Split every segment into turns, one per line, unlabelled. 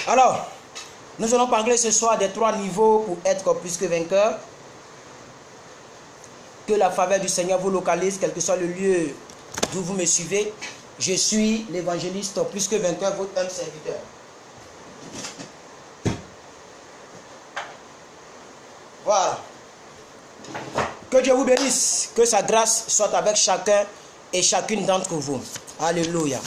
Alors, nous allons parler ce soir des 3 niveaux pour être plus que vainqueur. Que la faveur du Seigneur vous localise, quel que soit le lieu d'où vous me suivez. Je suis l'évangéliste plus que vainqueur, votre humble serviteur. Voilà. Que Dieu vous bénisse, que sa grâce soit avec chacun et chacune d'entre vous. Alléluia.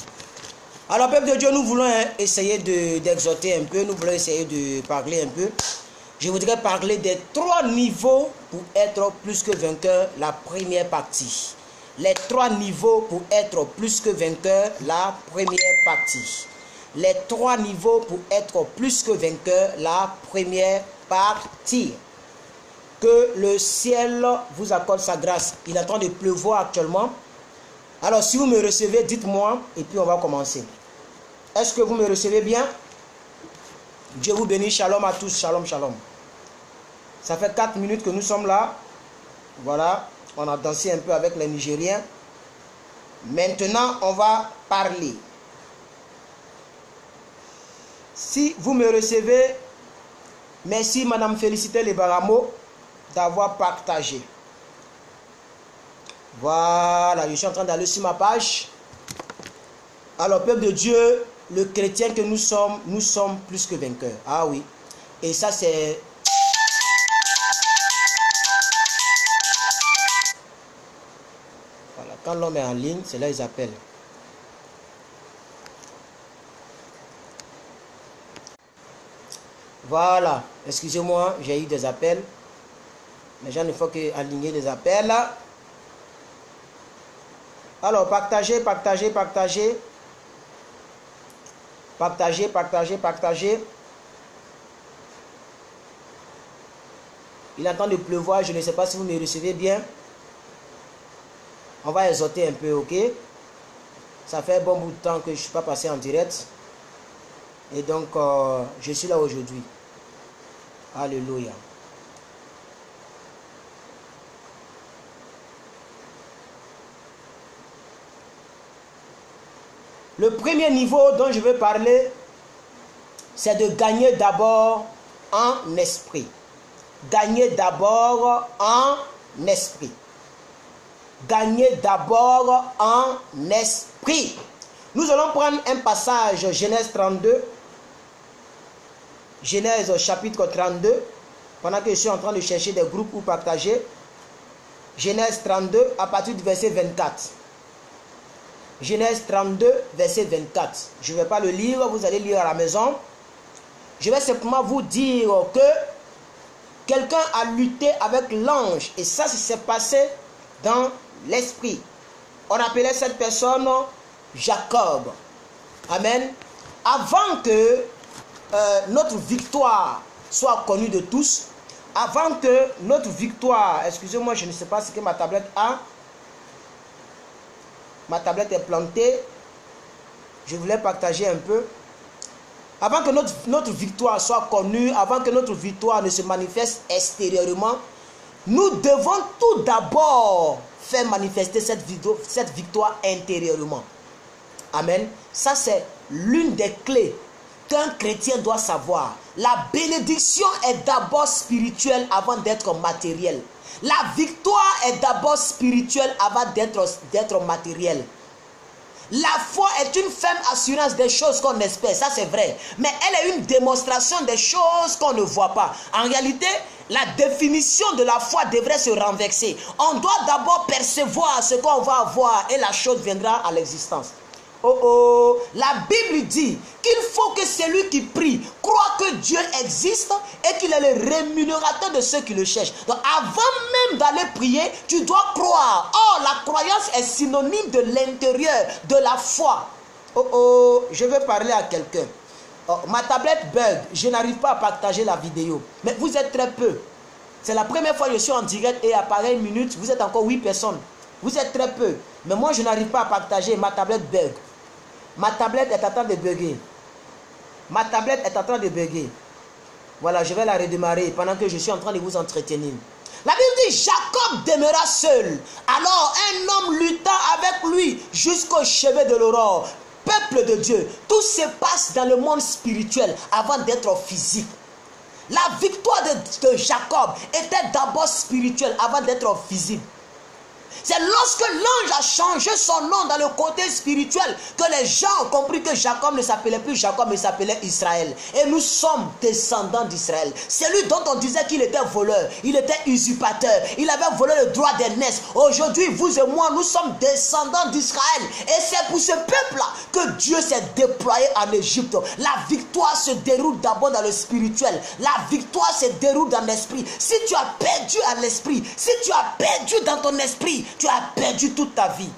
Alors, peuple de Dieu, nous voulons essayer d'exhorter un peu, nous voulons essayer de parler un peu. Je voudrais parler des 3 niveaux pour être plus que vainqueur, la première partie. Les 3 niveaux pour être plus que vainqueur, la première partie. Les 3 niveaux pour être plus que vainqueur, la première partie. Que le ciel vous accorde sa grâce. Il est en train de pleuvoir actuellement. Alors, si vous me recevez, dites-moi et puis on va commencer. Est-ce que vous me recevez bien? Dieu vous bénisse. Shalom à tous. Shalom, shalom. Ça fait 4 minutes que nous sommes là. Voilà. On a dansé un peu avec les Nigériens. Maintenant, on va parler. Si vous me recevez, merci Madame Félicité Lebaramo d'avoir partagé. Voilà, je suis en train d'aller sur ma page. Alors, peuple de Dieu, le chrétien que nous sommes plus que vainqueurs. Ah oui. Et ça, c'est... Voilà, quand l'homme est en ligne, c'est là qu'ils appellent. Voilà, excusez-moi, j'ai eu des appels. Les gens ne font qu'aligner les appels. Alors, partagez. Partagez. Il est en train de pleuvoir, je ne sais pas si vous me recevez bien. On va exhorter un peu, ok? Ça fait un bon bout de temps que je ne suis pas passé en direct. Et donc, je suis là aujourd'hui. Alléluia. Le premier niveau dont je veux parler, c'est de gagner d'abord en esprit. Gagner d'abord en esprit. Gagner d'abord en esprit. Nous allons prendre un passage, Genèse 32. Genèse chapitre 32. Pendant que je suis en train de chercher des groupes où partager. Genèse 32 à partir du verset 24. Genèse 32, verset 24. Je ne vais pas le lire, vous allez lire à la maison. Je vais simplement vous dire que quelqu'un a lutté avec l'ange. Et ça s'est passé dans l'esprit. On appelait cette personne Jacob. Amen. Avant que notre victoire soit connue de tous, avant que notre victoire, excusez-moi, je ne sais pas ce que ma tablette a. Ma tablette est plantée. Je voulais partager un peu. Avant que notre victoire soit connue, avant que notre victoire ne se manifeste extérieurement, nous devons tout d'abord faire manifester cette victoire intérieurement. Amen. Ça, c'est l'une des clés qu'un chrétien doit savoir. La bénédiction est d'abord spirituelle avant d'être matérielle. La victoire est d'abord spirituelle avant d'être matérielle. La foi est une ferme assurance des choses qu'on espère, ça c'est vrai. Mais elle est une démonstration des choses qu'on ne voit pas. En réalité, la définition de la foi devrait se renverser. On doit d'abord percevoir ce qu'on va avoir et la chose viendra à l'existence. La Bible dit qu'il faut que celui qui prie croit que Dieu existe et qu'il est le rémunérateur de ceux qui le cherchent. Donc avant même d'aller prier, tu dois croire. Or, la croyance est synonyme de l'intérieur, de la foi. Je veux parler à quelqu'un. Ma tablette bug, je n'arrive pas à partager la vidéo. Mais vous êtes très peu. C'est la première fois que je suis en direct et à pareille minute, vous êtes encore 8 personnes. Vous êtes très peu. Mais moi, je n'arrive pas à partager. Ma tablette bug. Ma tablette est en train de bugger. Ma tablette est en train de bugger. Voilà, je vais la redémarrer pendant que je suis en train de vous entretenir. La Bible dit, Jacob demeura seul. Alors un homme lutta avec lui jusqu'au chevet de l'aurore. Peuple de Dieu, tout se passe dans le monde spirituel avant d'être physique. La victoire de Jacob était d'abord spirituelle avant d'être physique. C'est lorsque l'ange a changé son nom dans le côté spirituel que les gens ont compris que Jacob ne s'appelait plus Jacob, mais s'appelait Israël. Et nous sommes descendants d'Israël. Celui dont on disait qu'il était voleur, il était usurpateur, il avait volé le droit d'aînesse. Aujourd'hui, vous et moi, nous sommes descendants d'Israël. Et c'est pour ce peuple-là que Dieu s'est déployé en Égypte. La victoire se déroule d'abord dans le spirituel. La victoire se déroule dans l'esprit. Si tu as perdu à l'esprit, si tu as perdu dans ton esprit, tu as perdu toute ta vie.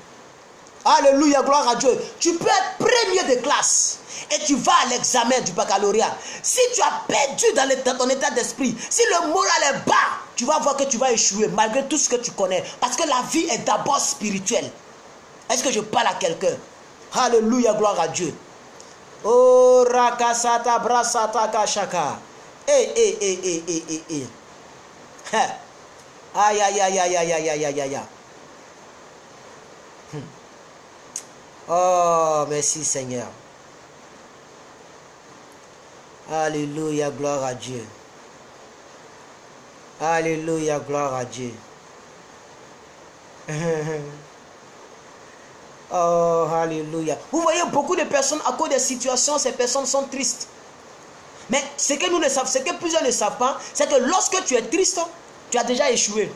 Alléluia, gloire à Dieu. Tu peux être premier de classe et tu vas à l'examen du baccalauréat. Si tu as perdu dans ton état d'esprit, si le moral est bas, tu vas voir que tu vas échouer malgré tout ce que tu connais. Parce que la vie est d'abord spirituelle. Est-ce que je parle à quelqu'un? Alléluia, gloire à Dieu. Oh, rakasata brasata kashaka. Aïe, aïe, aïe, aïe, aïe, aïe, aïe, aïe, aïe. Oh, merci Seigneur. Alléluia, gloire à Dieu. Alléluia, gloire à Dieu. Oh, alléluia. Vous voyez beaucoup de personnes, à cause des situations, ces personnes sont tristes. Mais ce que nous ne savons, ce que plusieurs ne savent pas, c'est que lorsque tu es triste, tu as déjà échoué.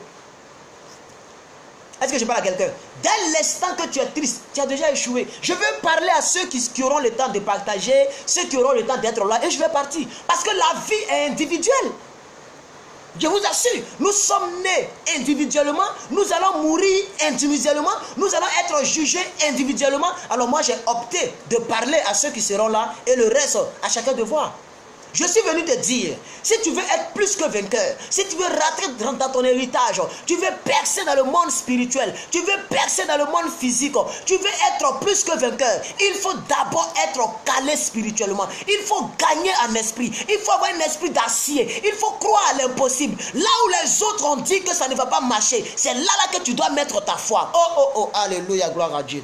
Est-ce que je parle à quelqu'un? Dès l'instant que tu es triste, tu as déjà échoué. Je veux parler à ceux qui auront le temps de partager, ceux qui auront le temps d'être là, et je vais partir. Parce que la vie est individuelle. Je vous assure, nous sommes nés individuellement, nous allons mourir individuellement, nous allons être jugés individuellement. Alors moi j'ai opté de parler à ceux qui seront là et le reste à chacun de voir. Je suis venu te dire, si tu veux être plus que vainqueur, si tu veux rentrer dans ton héritage, tu veux percer dans le monde spirituel, tu veux percer dans le monde physique, tu veux être plus que vainqueur, il faut d'abord être calé spirituellement, il faut gagner en esprit, il faut avoir un esprit d'acier, il faut croire à l'impossible. Là où les autres ont dit que ça ne va pas marcher, c'est là que tu dois mettre ta foi. Oh, oh, oh, alléluia, gloire à Dieu.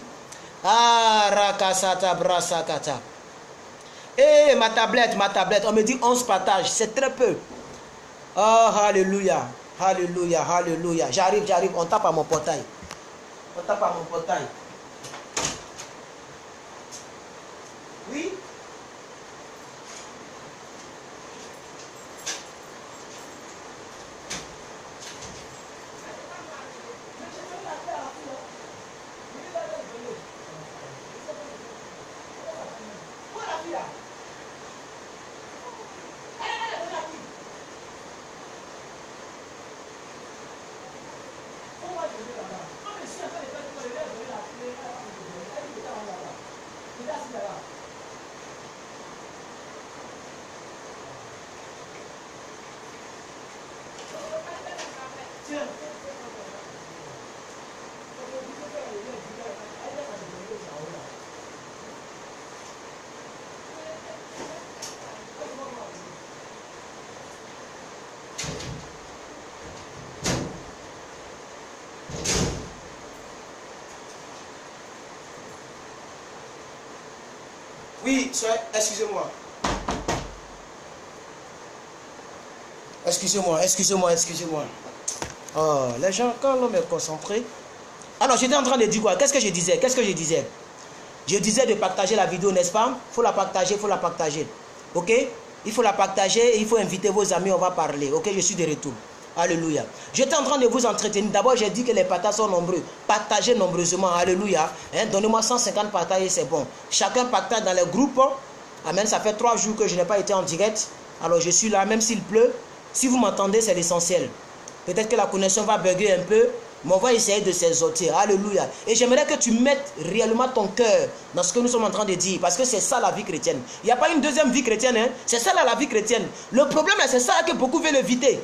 Ah, rakasata, brasakata. Eh, ma tablette, on me dit 11 partages, c'est très peu. Oh, alléluia, alléluia, alléluia. J'arrive, on tape à mon portail. On tape à mon portail. Oui? Oui, excusez-moi. Excusez-moi. Oh, les gens, quand l'homme est concentré. Alors, j'étais en train de dire quoi? Qu'est-ce que je disais? Je disais de partager la vidéo, n'est-ce pas? Il faut la partager. Ok? Il faut la partager et il faut inviter vos amis, on va parler. Ok? Je suis de retour. Alléluia. J'étais en train de vous entretenir. D'abord, j'ai dit que les partages sont nombreux. Partagez nombreusement. Alléluia. Hein? Donnez-moi 150 partages et c'est bon. Chacun partage dans les groupes. Amen. Ça fait 3 jours que je n'ai pas été en direct. Alors, je suis là, même s'il pleut. Si vous m'entendez, c'est l'essentiel. Peut-être que la connexion va bugger un peu, mais on va essayer de s'exhorter. Alléluia. Et j'aimerais que tu mettes réellement ton cœur dans ce que nous sommes en train de dire. Parce que c'est ça la vie chrétienne. Il n'y a pas une deuxième vie chrétienne. Hein? C'est ça la vie chrétienne. Le problème, c'est ça que beaucoup veulent éviter.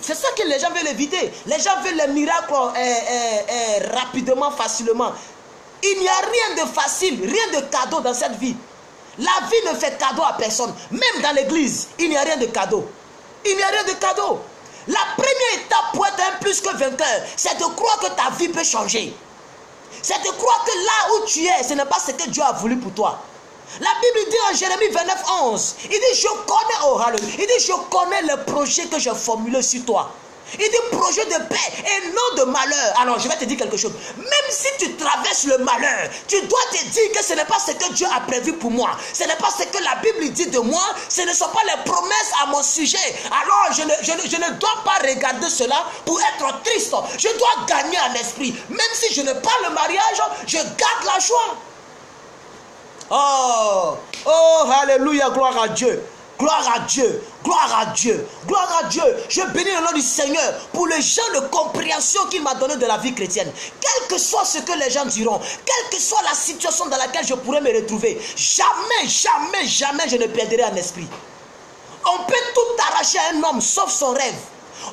C'est ça que les gens veulent éviter. Les gens veulent les miracles rapidement, facilement. Il n'y a rien de facile, rien de cadeau dans cette vie. La vie ne fait cadeau à personne. Même dans l'église, il n'y a rien de cadeau. Il n'y a rien de cadeau. La première étape pour être un plus que vainqueur, c'est de croire que ta vie peut changer. C'est de croire que là où tu es, ce n'est pas ce que Dieu a voulu pour toi. La Bible dit en Jérémie 29, 11, il dit je connais le projet que j'ai formulé sur toi. Il dit projet de paix et non de malheur. Alors je vais te dire quelque chose. Même si tu traverses le malheur, tu dois te dire que ce n'est pas ce que Dieu a prévu pour moi. Ce n'est pas ce que la Bible dit de moi. Ce ne sont pas les promesses à mon sujet. Alors je ne dois pas regarder cela pour être triste. Je dois gagner en esprit. Même si je n'ai pas le mariage, je garde la joie. Oh, alléluia, gloire à Dieu. Gloire à Dieu, gloire à Dieu, gloire à Dieu. Je bénis le nom du Seigneur pour les gens de compréhension qu'il m'a donné de la vie chrétienne. Quel que soit ce que les gens diront, quelle que soit la situation dans laquelle je pourrais me retrouver, jamais je ne perdrai en esprit. On peut tout arracher à un homme sauf son rêve.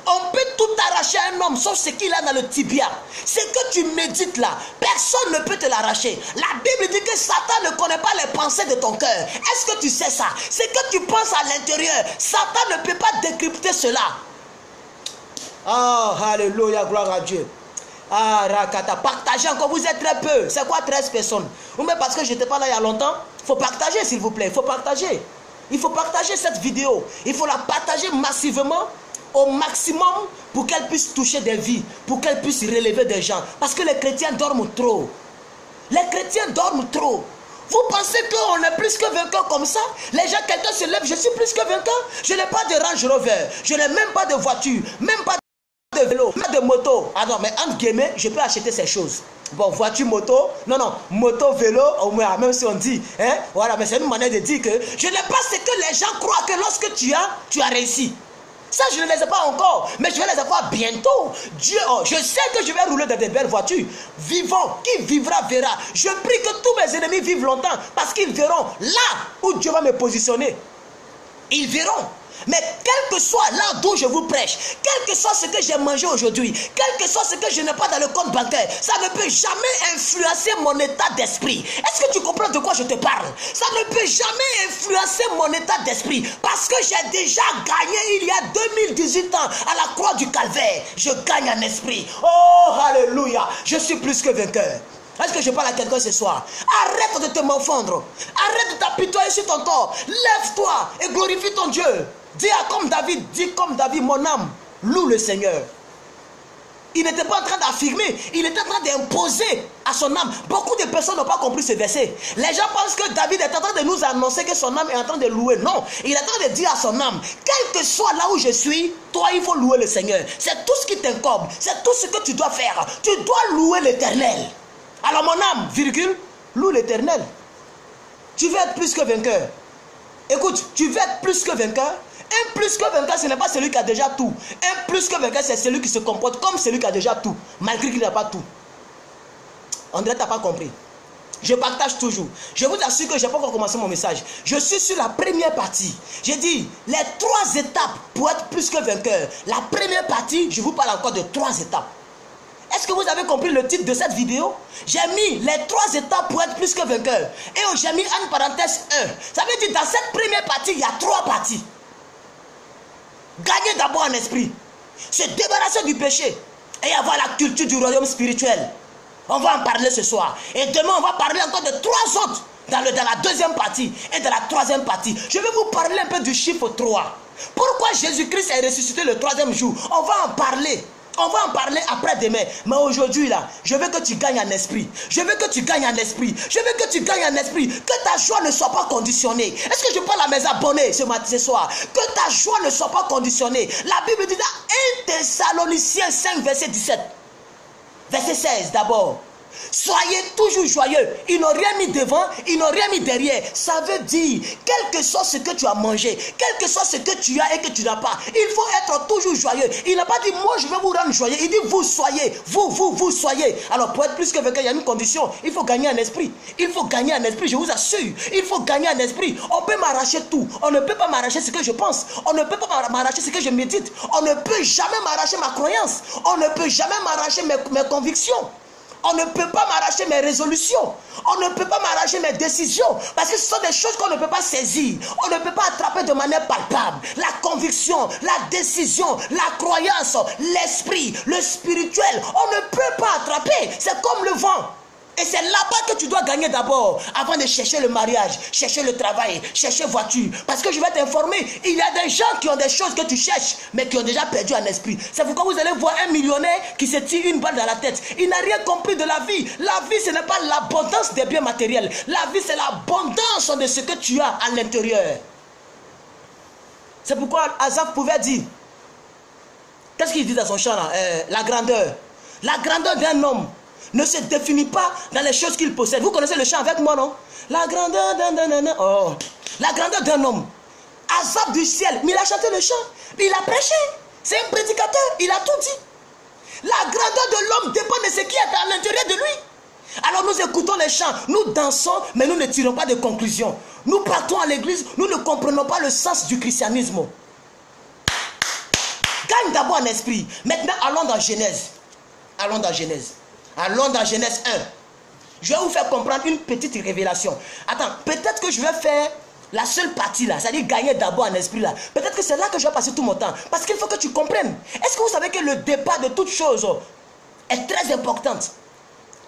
On peut tout arracher à un homme sauf ce qu'il a dans le tibia. Ce que tu médites là, personne ne peut te l'arracher. La Bible dit que Satan ne connaît pas les pensées de ton cœur. Est-ce que tu sais ça? Ce que tu penses à l'intérieur, Satan ne peut pas décrypter cela. Ah, alléluia, gloire à Dieu. Ah, Rakata, partagez encore, vous êtes très peu. C'est quoi 13 personnes? Ou même parce que je n'étais pas là il y a longtemps. Il faut partager, s'il vous plaît. Il faut partager. Il faut partager cette vidéo. Il faut la partager massivement, au maximum, pour qu'elle puisse toucher des vies, pour qu'elle puisse relever des gens. Parce que les chrétiens dorment trop. Les chrétiens dorment trop. Vous pensez qu'on est plus que vainqueur comme ça? Les gens, quelqu'un se lève, je suis plus que vainqueur. Je n'ai pas de Range Rover, je n'ai même pas de voiture, même pas de vélo, même de moto. Ah non, mais entre guillemets, je peux acheter ces choses. Bon, voiture, moto, non, moto, vélo, au moins, même si on dit, hein, voilà, mais c'est une manière de dire que je n'ai pas ce que les gens croient que lorsque tu as réussi. Ça, je ne les ai pas encore, mais je vais les avoir bientôt. Dieu, oh, je sais que je vais rouler dans des belles voitures. Vivant, qui vivra verra. Je prie que tous mes ennemis vivent longtemps, parce qu'ils verront là où Dieu va me positionner. Ils verront. Mais quel que soit là d'où je vous prêche, quel que soit ce que j'ai mangé aujourd'hui, quel que soit ce que je n'ai pas dans le compte bancaire, ça ne peut jamais influencer mon état d'esprit. Est-ce que tu comprends de quoi je te parle? Ça ne peut jamais influencer mon état d'esprit, parce que j'ai déjà gagné il y a 2018 ans à la croix du calvaire. Je gagne en esprit. Oh, alléluia, je suis plus que vainqueur. Est-ce que je parle à quelqu'un ce soir? Arrête de te morfondre. Arrête de t'apitoyer sur ton corps. Lève-toi et glorifie ton Dieu. Dis comme David, mon âme loue le Seigneur. Il n'était pas en train d'affirmer, il était en train d'imposer à son âme. Beaucoup de personnes n'ont pas compris ce verset. Les gens pensent que David est en train de nous annoncer que son âme est en train de louer. Non, il est en train de dire à son âme, quel que soit là où je suis, toi il faut louer le Seigneur. C'est tout ce qui t'incombe, c'est tout ce que tu dois faire. Tu dois louer l'Éternel. Alors mon âme, virgule, loue l'Éternel. Tu veux être plus que vainqueur. Écoute, tu veux être plus que vainqueur. Un plus que vainqueur, ce n'est pas celui qui a déjà tout. Un plus que vainqueur, c'est celui qui se comporte comme celui qui a déjà tout, malgré qu'il n'a pas tout. On dirait que tu n'as pas compris. Je partage toujours. Je vous assure que je n'ai pas encore commencé mon message. Je suis sur la première partie. J'ai dit, les 3 étapes pour être plus que vainqueur. La première partie, je vous parle encore de 3 étapes. Est-ce que vous avez compris le titre de cette vidéo? J'ai mis les 3 étapes pour être plus que vainqueur. Et j'ai mis en parenthèse 1. Ça veut dire dans cette première partie, il y a 3 parties. Gagner d'abord en esprit. Se débarrasser du péché. Et avoir la culture du royaume spirituel. On va en parler ce soir. Et demain, on va parler encore de 3 autres. Dans la deuxième partie. Et dans la troisième partie. Je vais vous parler un peu du chiffre 3. Pourquoi Jésus-Christ est ressuscité le 3e jour? On va en parler. On va en parler après-demain. Mais aujourd'hui, là, je veux que tu gagnes en esprit. Je veux que tu gagnes en esprit. Je veux que tu gagnes en esprit. Que ta joie ne soit pas conditionnée. Est-ce que je parle à mes abonnés ce soir? Que ta joie ne soit pas conditionnée. La Bible dit dans 1 Thessaloniciens 5, verset 17. Verset 16 d'abord. Soyez toujours joyeux. Ils n'ont rien mis devant, ils n'ont rien mis derrière. Ça veut dire, quel que soit ce que tu as mangé, quel que soit ce que tu as et que tu n'as pas, il faut être toujours joyeux. Il n'a pas dit, moi je vais vous rendre joyeux. Il dit, vous soyez, vous soyez. Alors pour être plus que vainqueur, il y a une condition. Il faut gagner en esprit. Il faut gagner en esprit, je vous assure. Il faut gagner en esprit. On peut m'arracher tout. On ne peut pas m'arracher ce que je pense. On ne peut pas m'arracher ce que je médite. On ne peut jamais m'arracher ma croyance. On ne peut jamais m'arracher mes convictions. On ne peut pas m'arracher mes résolutions. On ne peut pas m'arracher mes décisions. Parce que ce sont des choses qu'on ne peut pas saisir. On ne peut pas attraper de manière palpable. La conviction, la décision, la croyance, l'esprit, le spirituel. On ne peut pas attraper. C'est comme le vent. Et c'est là-bas que tu dois gagner d'abord, avant de chercher le mariage, chercher le travail, chercher voiture. Parce que je vais t'informer, il y a des gens qui ont des choses que tu cherches, mais qui ont déjà perdu en esprit. C'est pourquoi vous allez voir un millionnaire qui se tire une balle dans la tête. Il n'a rien compris de la vie. La vie, ce n'est pas l'abondance des biens matériels. La vie, c'est l'abondance de ce que tu as à l'intérieur. C'est pourquoi Asaph pouvait dire, qu'est-ce qu'il dit dans son chant là? La grandeur. La grandeur d'un homme ne se définit pas dans les choses qu'il possède. Vous connaissez le chant avec moi, non? La grandeur d'un oh. La grandeur d'un homme. Asaph du ciel. Mais il a chanté le chant. Il a prêché. C'est un prédicateur. Il a tout dit. La grandeur de l'homme dépend de ce qui est à l'intérieur de lui. Alors nous écoutons les chants. Nous dansons, mais nous ne tirons pas de conclusion. Nous partons à l'église. Nous ne comprenons pas le sens du christianisme. Gagne d'abord en esprit. Maintenant, allons dans Genèse. Allons dans Genèse. Allons dans Genèse 1. Je vais vous faire comprendre une petite révélation. Attends, peut-être que je vais faire la seule partie là, c'est-à-dire gagner d'abord en esprit là, peut-être que c'est là que je vais passer tout mon temps. Parce qu'il faut que tu comprennes. Est-ce que vous savez que le départ de toute chose est très importante?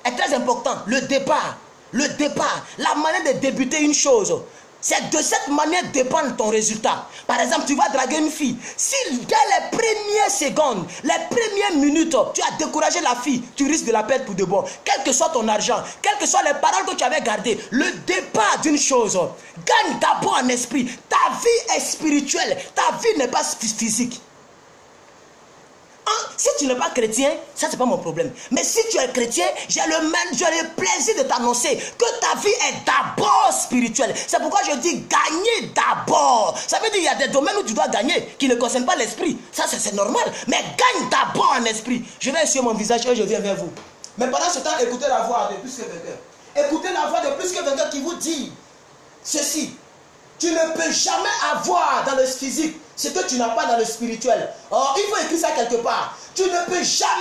Est très important. Le départ, la manière de débuter une chose. C'est de cette manière dépend ton résultat. Par exemple, tu vas draguer une fille. Si dès les premières secondes, les premières minutes, tu as découragé la fille, tu risques de la perdre pour de bon. Quel que soit ton argent, quelles que soient les paroles que tu avais gardées, le départ d'une chose gagne d'abord en esprit. Ta vie est spirituelle, ta vie n'est pas physique. Si tu n'es pas chrétien, ça c'est pas mon problème. Mais si tu es chrétien, j'ai le plaisir de t'annoncer que ta vie est d'abord spirituelle. C'est pourquoi je dis gagner d'abord. Ça veut dire qu'il y a des domaines où tu dois gagner qui ne concernent pas l'esprit. Ça c'est normal. Mais gagne d'abord en esprit. Je vais essuyer mon visage et je viens vers vous. Mais pendant ce temps, écoutez la voix de plus que vainqueur. Écoutez la voix de plus que vainqueur qui vous dit ceci. Tu ne peux jamais avoir dans le physique ce que tu n'as pas dans le spirituel. Or, il faut écrire ça quelque part. Tu ne peux jamais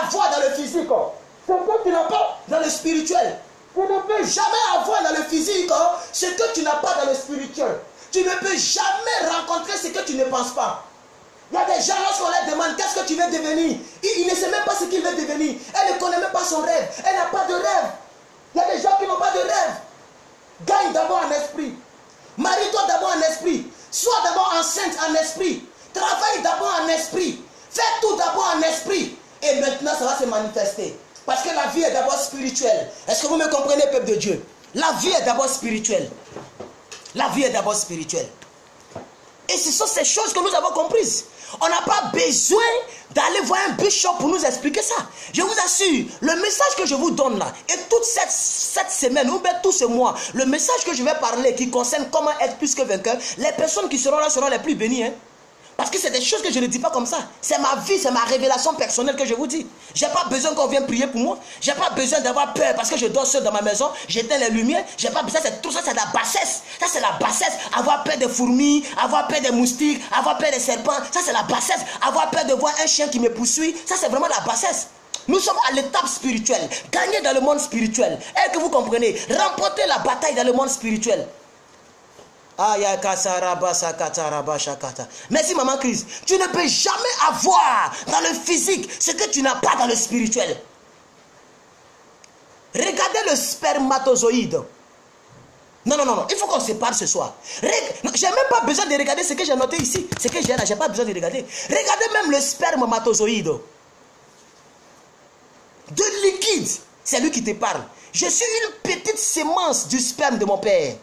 avoir dans le physique ce que tu n'as pas dans le spirituel. Tu ne peux jamais avoir dans le physique ce que tu n'as pas dans le spirituel. Tu ne peux jamais rencontrer ce que tu ne penses pas. Il y a des gens, lorsqu'on leur demande qu'est-ce que tu veux devenir, il ne sait même pas ce qu'il veut devenir. Elle ne connaît même pas son rêve. Elle n'a pas de rêve. Il y a des gens qui n'ont pas de rêve. Gagne d'abord en esprit. Marie-toi d'abord en esprit. Sois d'abord enceinte en esprit. Travaille d'abord en esprit. Fais tout d'abord en esprit. Et maintenant, ça va se manifester. Parce que la vie est d'abord spirituelle. Est-ce que vous me comprenez, peuple de Dieu? La vie est d'abord spirituelle. La vie est d'abord spirituelle. Et ce sont ces choses que nous avons comprises. On n'a pas besoin d'aller voir un bishop pour nous expliquer ça. Je vous assure, le message que je vous donne là, et toute cette semaine, ou bien tout ce mois, le message que je vais parler qui concerne comment être plus que vainqueur, les personnes qui seront là seront les plus bénies. Hein? Parce que c'est des choses que je ne dis pas comme ça. C'est ma vie, c'est ma révélation personnelle que je vous dis. Je n'ai pas besoin qu'on vienne prier pour moi. Je n'ai pas besoin d'avoir peur parce que je dors seul dans ma maison. J'éteins les lumières. J'ai pas besoin. Tout ça, c'est de la bassesse. Ça, c'est la bassesse. Avoir peur des fourmis, avoir peur des moustiques, avoir peur des serpents. Ça, c'est la bassesse. Avoir peur de voir un chien qui me poursuit. Ça, c'est vraiment la bassesse. Nous sommes à l'étape spirituelle. Gagner dans le monde spirituel. Et que vous comprenez, remporter la bataille dans le monde spirituel. Merci maman Chris. Tu ne peux jamais avoir dans le physique ce que tu n'as pas dans le spirituel. Regardez le spermatozoïde. Non. Il faut qu'on se parle ce soir. J'ai même pas besoin de regarder ce que j'ai noté ici. Ce que j'ai là, j'ai pas besoin de regarder. Regardez même le spermatozoïde. De liquide. C'est lui qui te parle. Je suis une petite sémence du sperme de mon père.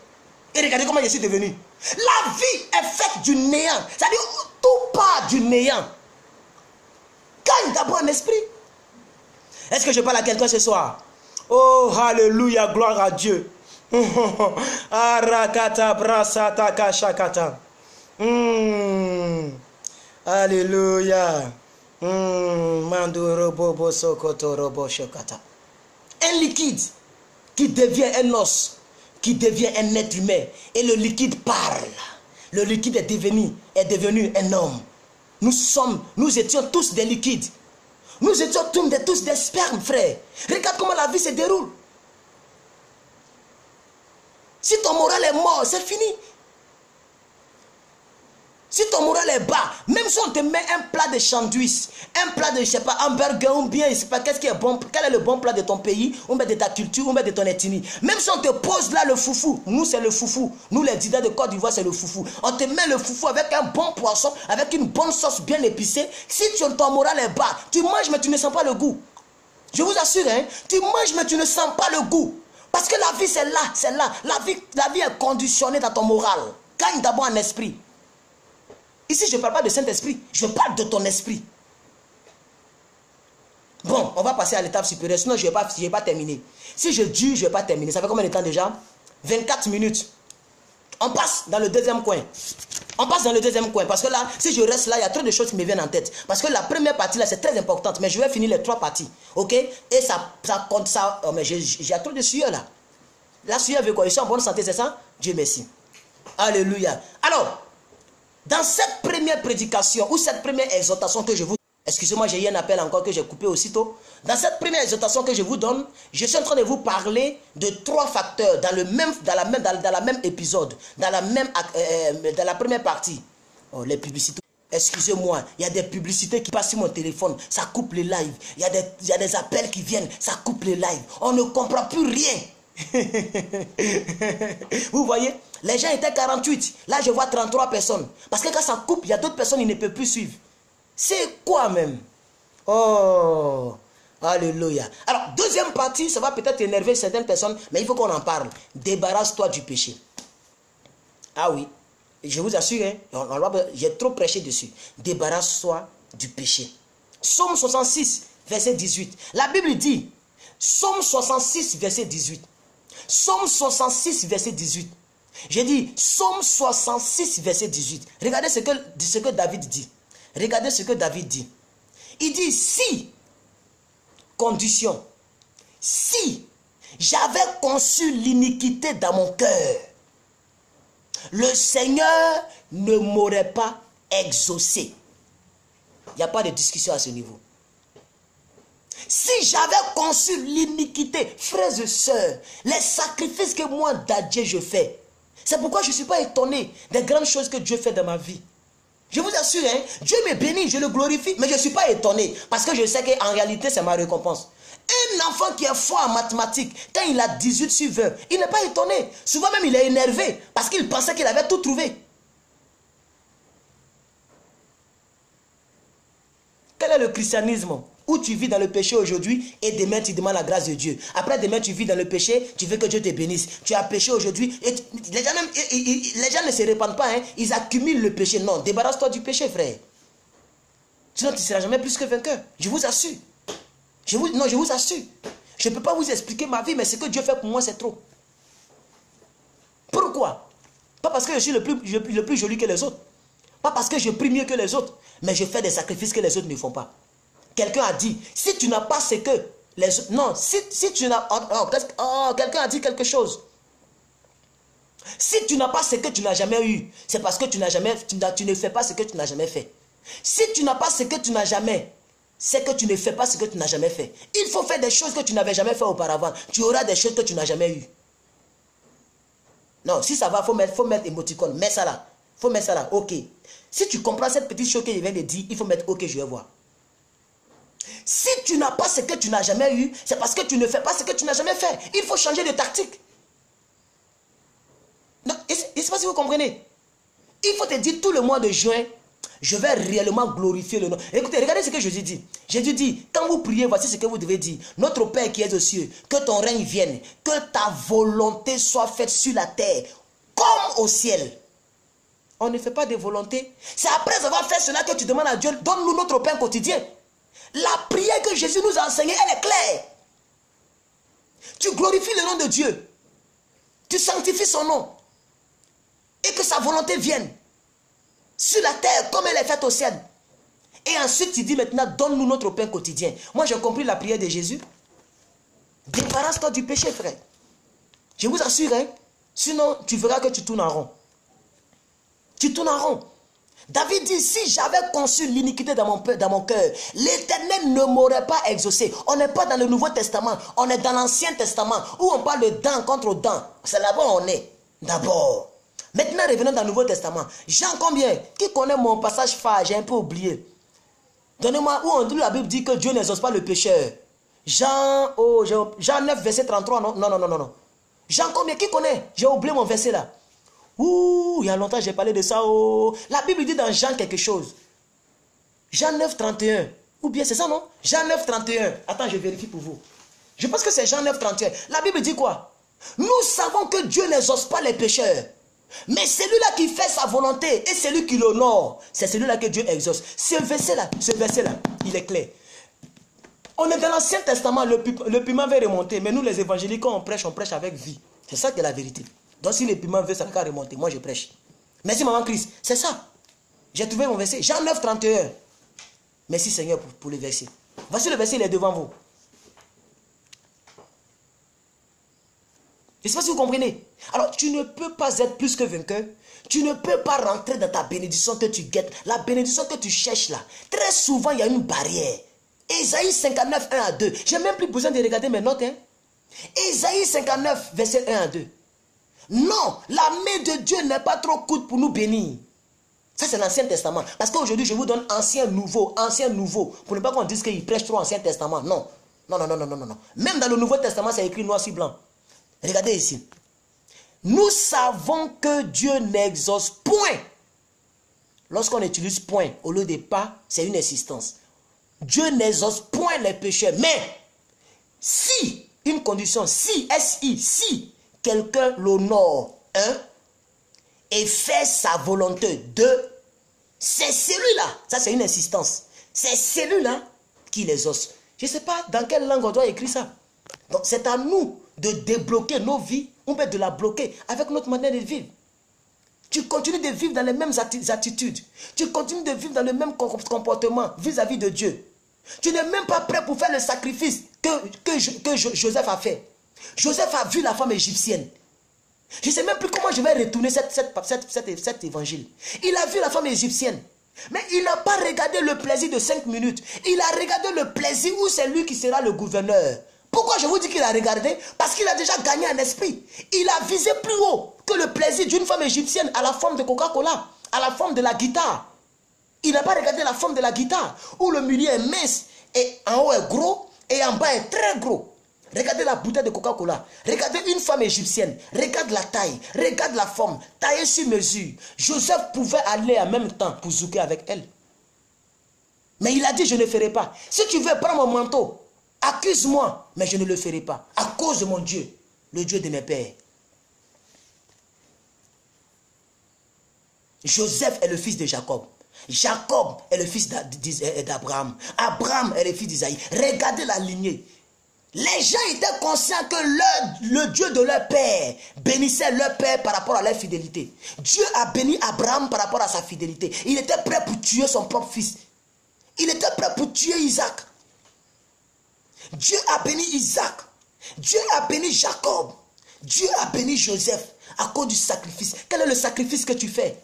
Et regardez comment je suis devenu. La vie est faite du néant. C'est-à-dire, tout part du néant. Gagne d'abord en esprit. Est-ce que je parle à quelqu'un ce soir? Oh, alléluia, gloire à Dieu. Arakata brasata kashakata. Alléluia. Mandoro bobo sokoto robo shokata. Un liquide qui devient un os, qui devient un être humain. Et le liquide parle. Le liquide est devenu un homme. Nous étions tous des liquides. Nous étions tous des spermes, frère. Regarde comment la vie se déroule. Si ton moral est mort, c'est fini. Si ton moral est bas, même si on te met un plat de sandwich, un plat de, je sais pas, hamburger ou bien, je sais pas, qu'est-ce qui est bon, quel est le bon plat de ton pays, ou bien de ta culture, ou bien de ton ethnie. Même si on te pose là le foufou, nous c'est le foufou, nous les didats de Côte d'Ivoire c'est le foufou. On te met le foufou avec un bon poisson, avec une bonne sauce bien épicée. Si ton moral est bas, tu manges mais tu ne sens pas le goût. Je vous assure, hein, tu manges mais tu ne sens pas le goût. Parce que la vie c'est là, c'est là. La vie est conditionnée dans ton moral. Gagne d'abord en esprit. Ici, je ne parle pas de Saint-Esprit, je parle de ton esprit. Bon, on va passer à l'étape supérieure, sinon je ne vais pas terminer. Si je dis, je ne vais pas terminer. Ça fait combien de temps déjà? 24 minutes. On passe dans le deuxième coin. On passe dans le deuxième coin. Parce que là, si je reste là, il y a trop de choses qui me viennent en tête. Parce que la première partie là, c'est très importante. Mais je vais finir les 3 parties. Ok? Et ça compte ça. Oh, mais j'ai trop de sueur là. La sueur veut quoi? Je suis en bonne santé, c'est ça? Dieu merci. Alléluia. Alors, dans cette première prédication ou cette première exhortation que je vous... Excusez-moi, j'ai eu un appel encore que j'ai coupé aussitôt. Dans cette première exhortation que je vous donne, je suis en train de vous parler de 3 facteurs dans la même épisode, dans la première partie. Oh, les publicités. Excusez-moi, il y a des publicités qui passent sur mon téléphone, ça coupe les lives. Il y a des appels qui viennent, ça coupe les lives. On ne comprend plus rien. Vous voyez, les gens étaient 48. Là, je vois 33 personnes. Parce que quand ça coupe, il y a d'autres personnes qui ne peuvent plus suivre. C'est quoi même? Oh, alléluia. Alors, deuxième partie, ça va peut-être énerver certaines personnes, mais il faut qu'on en parle. Débarrasse-toi du péché. Ah oui, je vous assure, hein, j'ai trop prêché dessus. Débarrasse-toi du péché. Psaume 66, verset 18. La Bible dit, Psaume 66, verset 18. Psaume 66, verset 18. J'ai dit, Psaume 66, verset 18. Regardez ce que David dit. Regardez ce que David dit. Il dit, si, condition, si j'avais conçu l'iniquité dans mon cœur, le Seigneur ne m'aurait pas exaucé. Il n'y a pas de discussion à ce niveau. Si j'avais conçu l'iniquité, frères et sœurs, les sacrifices que moi, d'Adieu, je fais, c'est pourquoi je ne suis pas étonné des grandes choses que Dieu fait dans ma vie. Je vous assure, hein, Dieu me bénit, je le glorifie, mais je ne suis pas étonné, parce que je sais qu'en réalité, c'est ma récompense. Un enfant qui est fort en mathématiques, quand il a 18 sur 20, il n'est pas étonné. Souvent même, il est énervé, parce qu'il pensait qu'il avait tout trouvé. Quel est le christianisme? Où tu vis dans le péché aujourd'hui et demain tu demandes la grâce de Dieu. Après demain tu vis dans le péché, tu veux que Dieu te bénisse. Tu as péché aujourd'hui et les gens ne se répandent pas, hein, ils accumulent le péché. Non, débarrasse-toi du péché, frère. Sinon tu ne seras jamais plus que vainqueur. Je vous assure. Je vous assure. Je ne peux pas vous expliquer ma vie, mais ce que Dieu fait pour moi, c'est trop. Pourquoi? Pas parce que je suis le plus joli que les autres. Pas parce que je prie mieux que les autres. Mais je fais des sacrifices que les autres ne font pas. Quelqu'un a dit, si tu n'as pas ce que les autres... Non, si tu n'as... quelqu'un a dit quelque chose. Si tu n'as pas ce que tu n'as jamais eu, c'est parce que tu ne fais pas ce que tu n'as jamais fait. Si tu n'as pas ce que tu n'as jamais, c'est que tu ne fais pas ce que tu n'as jamais fait. Il faut faire des choses que tu n'avais jamais fait auparavant. Tu auras des choses que tu n'as jamais eues. Non, si ça va, il faut mettre émoticône. Mets ça là. Il faut mettre ça là. Ok. Si tu comprends cette petite chose que je viens de dire, il faut mettre ok, je vais voir. Si tu n'as pas ce que tu n'as jamais eu, c'est parce que tu ne fais pas ce que tu n'as jamais fait. Il faut changer de tactique. Non, je ne sais pas si vous comprenez. Il faut te dire tout le mois de juin, je vais réellement glorifier le nom. Écoutez, regardez ce que Jésus dit. Jésus dit, quand vous priez, voici ce que vous devez dire. Notre Père qui est aux cieux, que ton règne vienne, que ta volonté soit faite sur la terre, comme au ciel. On ne fait pas de volonté. C'est après avoir fait cela que tu demandes à Dieu, donne-nous notre pain quotidien. La prière que Jésus nous a enseignée, elle est claire. Tu glorifies le nom de Dieu. Tu sanctifies son nom. Et que sa volonté vienne sur la terre comme elle est faite au ciel. Et ensuite tu dis maintenant, donne-nous notre pain quotidien. Moi j'ai compris la prière de Jésus. Débarrasse-toi du péché, frère. Je vous assure, hein. Sinon tu verras que tu tournes en rond. Tu tournes en rond. David dit, si j'avais conçu l'iniquité dans mon cœur, l'Éternel ne m'aurait pas exaucé. On n'est pas dans le Nouveau Testament, on est dans l'Ancien Testament, où on parle de dents contre dents. C'est là-bas où on est, d'abord. Maintenant, revenons dans le Nouveau Testament. Jean combien? Qui connaît mon passage phare? J'ai un peu oublié. Donnez-moi, où on dit, la Bible dit que Dieu n'exauce pas le pécheur. Jean 9, verset 33, non? Non. Jean combien? Qui connaît? J'ai oublié mon verset là. Ouh, il y a longtemps j'ai parlé de ça. Oh. La Bible dit dans Jean quelque chose. Jean 9, 31. Ou bien c'est ça, non? Jean 9, 31. Attends, je vérifie pour vous. Je pense que c'est Jean 9, 31. La Bible dit quoi? Nous savons que Dieu n'exauce pas les pécheurs. Mais celui-là qui fait sa volonté et celui qui l'honore, c'est celui-là que Dieu exauce. Ce verset-là, il est clair. On est dans l'Ancien Testament, le piment va remonter. Mais nous les évangéliques, quand on prêche avec vie. C'est ça qui est la vérité. Donc si le piment veut, ça va remonter. Moi je prêche. Merci maman Christ. C'est ça. J'ai trouvé mon verset. Jean 9, 31. Merci Seigneur pour le verset. Voici le verset, il est devant vous. Je ne sais pas si vous comprenez. Alors, tu ne peux pas être plus que vainqueur. Tu ne peux pas rentrer dans ta bénédiction que tu guettes. La bénédiction que tu cherches là. Très souvent, il y a une barrière. Ésaïe 59, 1 à 2. Je n'ai même plus besoin de regarder mes notes. Hein. Ésaïe 59, verset 1 à 2. Non, la main de Dieu n'est pas trop courte pour nous bénir. Ça, c'est l'Ancien Testament. Parce qu'aujourd'hui, je vous donne ancien, nouveau. Pour ne pas qu'on dise qu'il prêche trop Ancien Testament. Non. Non. Même dans le Nouveau Testament, c'est écrit noir sur blanc. Regardez ici. Nous savons que Dieu n'exauce point. Lorsqu'on utilise point au lieu de pas, c'est une insistance. Dieu n'exauce point les pécheurs. Mais si, une condition, si quelqu'un l'honore, et fait sa volonté c'est celui-là, ça c'est une insistance, c'est celui-là qui l'exauce. Je ne sais pas dans quelle langue on doit écrire ça. Donc c'est à nous de débloquer nos vies, on peut de la bloquer avec notre manière de vivre. Tu continues de vivre dans les mêmes attitudes, tu continues de vivre dans le même comportement vis-à-vis de Dieu. Tu n'es même pas prêt pour faire le sacrifice que Joseph a fait. Joseph a vu la femme égyptienne. Je ne sais même plus comment je vais retourner cet évangile. Il a vu la femme égyptienne. Mais il n'a pas regardé le plaisir de 5 minutes. Il a regardé le plaisir où c'est lui qui sera le gouverneur. Pourquoi je vous dis qu'il a regardé? Parce qu'il a déjà gagné un esprit. Il a visé plus haut que le plaisir d'une femme égyptienne à la forme de Coca-Cola, à la forme de la guitare. Il n'a pas regardé la forme de la guitare, où le milieu est mince, et en haut est gros, et en bas est très gros. Regardez la bouteille de Coca-Cola. Regardez une femme égyptienne. Regarde la taille. Regarde la forme. Taillée sur mesure. Joseph pouvait aller en même temps pour zouker avec elle. Mais il a dit, je ne ferai pas. Si tu veux prendre mon manteau, accuse-moi. Mais je ne le ferai pas. À cause de mon Dieu. Le Dieu de mes pères. Joseph est le fils de Jacob. Jacob est le fils d'Abraham. Abraham est le fils d'Isaïe. Regardez la lignée. Les gens étaient conscients que le Dieu de leur père bénissait leur père par rapport à leur fidélité. Dieu a béni Abraham par rapport à sa fidélité. Il était prêt pour tuer son propre fils. Il était prêt pour tuer Isaac. Dieu a béni Isaac. Dieu a béni Jacob. Dieu a béni Joseph à cause du sacrifice. Quel est le sacrifice que tu fais?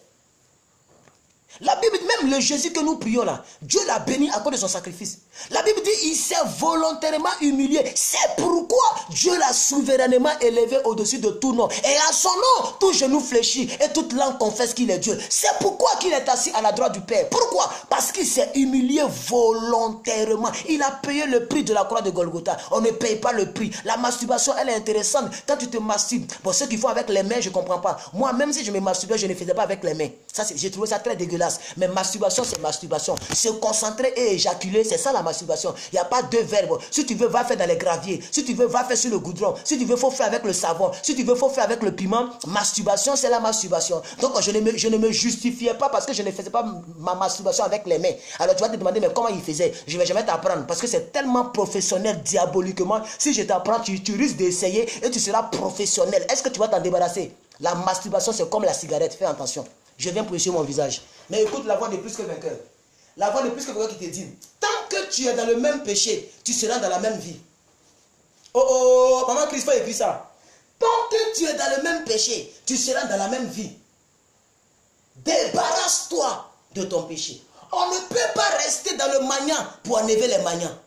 La Bible, même le Jésus que nous prions là, Dieu l'a béni à cause de son sacrifice. La Bible dit il s'est volontairement humilié. C'est pourquoi Dieu l'a souverainement élevé au-dessus de tout nom. Et à son nom, tout genou fléchit et toute langue confesse qu'il est Dieu. C'est pourquoi qu'il est assis à la droite du Père. Pourquoi? Parce qu'il s'est humilié volontairement. Il a payé le prix de la croix de Golgotha. On ne paye pas le prix. La masturbation, elle est intéressante. Quand tu te masturbes, bon, ceux qui font avec les mains, je ne comprends pas. Moi, même si je me masturbais, je ne faisais pas avec les mains. J'ai trouvé ça très dégueulasse. Mais masturbation, c'est masturbation. Se concentrer et éjaculer, c'est ça la masturbation. Il n'y a pas deux verbes. Si tu veux, va faire dans les graviers. Si tu veux, va faire sur le goudron. Si tu veux, faut faire avec le savon. Si tu veux, faut faire avec le piment. Masturbation, c'est la masturbation. Donc, je ne me justifiais pas parce que je ne faisais pas ma masturbation avec les mains. Alors, tu vas te demander, mais comment il faisait? Je ne vais jamais t'apprendre parce que c'est tellement professionnel diaboliquement. Si je t'apprends, tu risques d'essayer et tu seras professionnel. Est-ce que tu vas t'en débarrasser? La masturbation, c'est comme la cigarette. Fais attention. Je viens pour essuyer mon visage. Mais écoute la voix de plus que vainqueur. La voix de plus que vainqueur qui te dit, tant que tu es dans le même péché, tu seras dans la même vie. Oh, maman Christ a écrit ça. Tant que tu es dans le même péché, tu seras dans la même vie. Débarrasse-toi de ton péché. On ne peut pas rester dans le magnat pour enlever les magnats.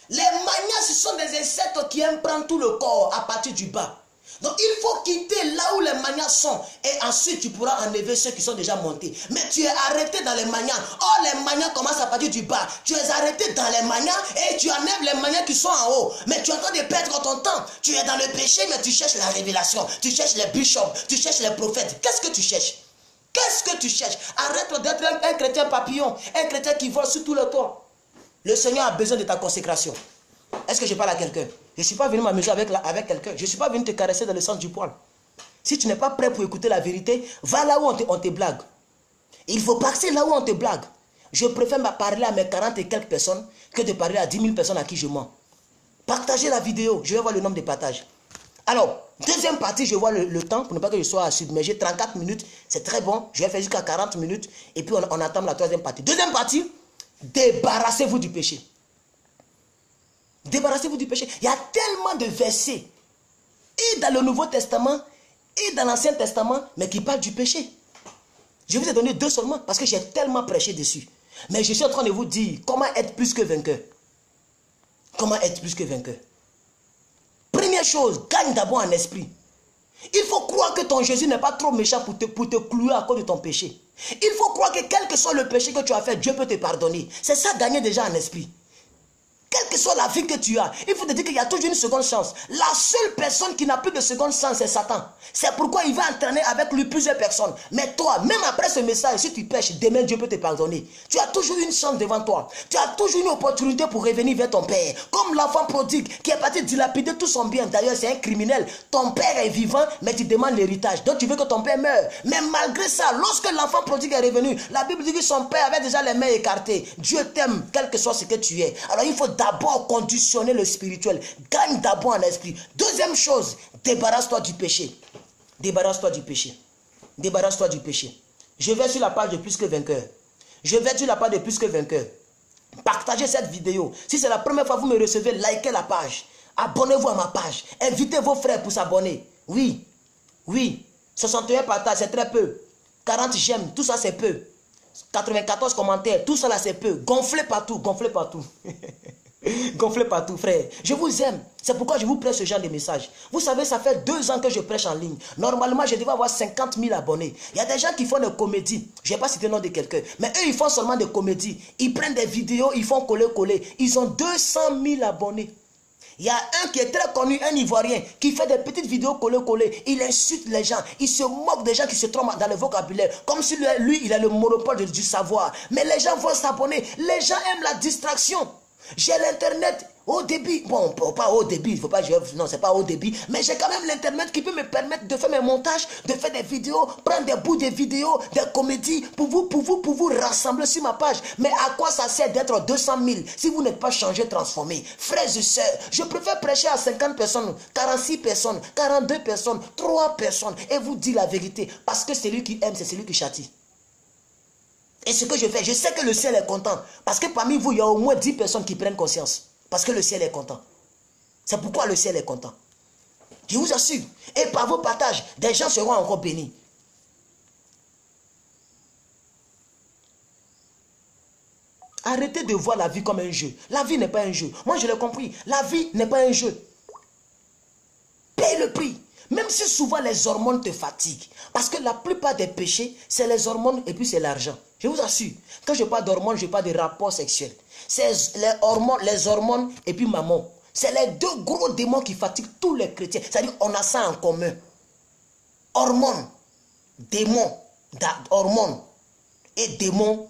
Les magnats, ce sont des insectes qui aiment prendre tout le corps à partir du bas. Donc il faut quitter là où les magnats sont et ensuite tu pourras enlever ceux qui sont déjà montés. Mais tu es arrêté dans les magnats. Oh, les magnats commencent à partir du bas. Tu es arrêté dans les magnats et tu enlèves les magnats qui sont en haut. Mais tu es en train de perdre ton temps. Tu es dans le péché mais tu cherches la révélation. Tu cherches les bishops, tu cherches les prophètes. Qu'est-ce que tu cherches? Qu'est-ce que tu cherches? Arrête d'être un chrétien papillon, un chrétien qui vole sur tout le toit. Le Seigneur a besoin de ta consécration. Est-ce que je parle à quelqu'un? Je ne suis pas venu m'amuser avec quelqu'un. Je ne suis pas venu te caresser dans le sens du poil. Si tu n'es pas prêt pour écouter la vérité, va là où on te blague. Il faut passer là où on te blague. Je préfère parler à mes 40 et quelques personnes que de parler à 10 000 personnes à qui je mens. Partagez la vidéo. Je vais voir le nombre de partages. Alors, deuxième partie, je vois le temps pour ne pas que je sois submergé. 34 minutes, c'est très bon. Je vais faire jusqu'à 40 minutes. Et puis on attend la troisième partie. Deuxième partie, débarrassez-vous du péché. Débarrassez-vous du péché. Il y a tellement de versets et dans le Nouveau Testament, et dans l'Ancien Testament, mais qui parle du péché. Je vous ai donné 2 seulement, parce que j'ai tellement prêché dessus. Mais je suis en train de vous dire comment être plus que vainqueur. Comment être plus que vainqueur. Première chose, gagne d'abord en esprit. Il faut croire que ton Jésus n'est pas trop méchant pour te clouer à cause de ton péché. Il faut croire que quel que soit le péché que tu as fait, Dieu peut te pardonner. C'est ça, gagner déjà en esprit. Quelle que soit la vie que tu as, il faut te dire qu'il y a toujours une seconde chance. La seule personne qui n'a plus de seconde chance, c'est Satan. C'est pourquoi il va entraîner avec lui plusieurs personnes. Mais toi, même après ce message, si tu pêches, demain Dieu peut te pardonner. Tu as toujours une chance devant toi. Tu as toujours une opportunité pour revenir vers ton Père. Comme l'enfant prodigue qui est parti dilapider tout son bien. D'ailleurs, c'est un criminel. Ton père est vivant, mais tu demandes l'héritage. Donc tu veux que ton père meure. Mais malgré ça, lorsque l'enfant prodigue est revenu, la Bible dit que son père avait déjà les mains écartées. Dieu t'aime, quel que soit ce que tu es. Alors il faut d'abord conditionner le spirituel. Gagne d'abord en esprit. Deuxième chose, débarrasse-toi du péché. Débarrasse-toi du péché. Débarrasse-toi du péché. Je vais sur la page de Plus que Vainqueur. Je vais sur la page de Plus que Vainqueur. Partagez cette vidéo. Si c'est la première fois que vous me recevez, likez la page. Abonnez-vous à ma page. Invitez vos frères pour s'abonner. Oui. Oui. 61 partages, c'est très peu. 40 j'aime, tout ça c'est peu. 94 commentaires, tout ça là c'est peu. Gonflez partout, gonflez partout. Gonflez partout, frère. Je vous aime. C'est pourquoi je vous prêche ce genre de message. Vous savez, ça fait 2 ans que je prêche en ligne. Normalement, je devais avoir 50 000 abonnés. Il y a des gens qui font des comédies. Je ne vais pas citer le nom de quelqu'un. Mais eux, ils font seulement des comédies. Ils prennent des vidéos, ils font coller. Ils ont 200 000 abonnés. Il y a un qui est très connu, un Ivoirien, qui fait des petites vidéos coller. Il insulte les gens. Il se moque des gens qui se trompent dans le vocabulaire. Comme si lui, il a le monopole du savoir. Mais les gens vont s'abonner. Les gens aiment la distraction. J'ai l'internet haut débit. Bon, pas haut débit, il faut pas, non, c'est pas haut débit. Mais j'ai quand même l'internet qui peut me permettre de faire mes montages, de faire des vidéos, prendre des bouts de vidéos, des comédies, pour vous rassembler sur ma page. Mais à quoi ça sert d'être 200 000 si vous n'êtes pas changé, transformé? Frères et sœurs, je préfère prêcher à 50 personnes, 46 personnes, 42 personnes, 3 personnes, et vous dire la vérité. Parce que celui qui aime, c'est celui qui châtie. Et ce que je fais, je sais que le ciel est content. Parce que parmi vous, il y a au moins 10 personnes qui prennent conscience. Parce que le ciel est content. C'est pourquoi le ciel est content. Je vous assure. Et par vos partages, des gens seront encore bénis. Arrêtez de voir la vie comme un jeu. La vie n'est pas un jeu. Moi, je l'ai compris. La vie n'est pas un jeu. Paye le prix. Même si souvent les hormones te fatiguent. Parce que la plupart des péchés, c'est les hormones et puis c'est l'argent. Je vous assure. Quand je parle d'hormones, je parle de rapports sexuels. C'est les hormones et puis maman. C'est les 2 gros démons qui fatiguent tous les chrétiens. C'est-à-dire on a ça en commun. Hormones, démons, hormones et démons,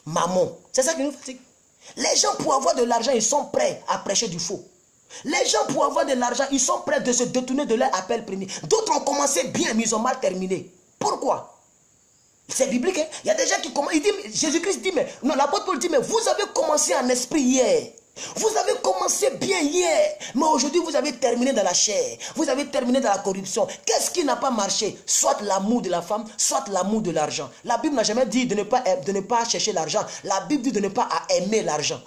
maman. C'est ça qui nous fatigue. Les gens pour avoir de l'argent, ils sont prêts à prêcher du faux. Les gens pour avoir de l'argent, ils sont prêts de se détourner de leur appel premier. D'autres ont commencé bien, mais ils ont mal terminé. Pourquoi? C'est biblique. Hein? Il y a des gens qui commencent. Jésus-Christ dit, mais non, l'apôtre Paul dit, mais vous avez commencé en esprit hier. Vous avez commencé bien hier. Mais aujourd'hui, vous avez terminé dans la chair. Vous avez terminé dans la corruption. Qu'est-ce qui n'a pas marché? Soit l'amour de la femme, soit l'amour de l'argent. La Bible n'a jamais dit de ne pas chercher l'argent. La Bible dit de ne pas aimer l'argent.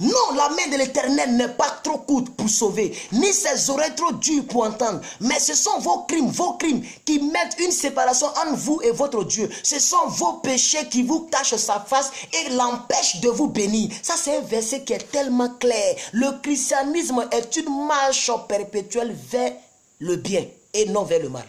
Non, la main de l'Éternel n'est pas trop courte pour sauver, ni ses oreilles trop dures pour entendre. Mais ce sont vos crimes qui mettent une séparation entre vous et votre Dieu. Ce sont vos péchés qui vous cachent sa face et l'empêchent de vous bénir. Ça, c'est un verset qui est tellement clair. Le christianisme est une marche perpétuelle vers le bien et non vers le mal.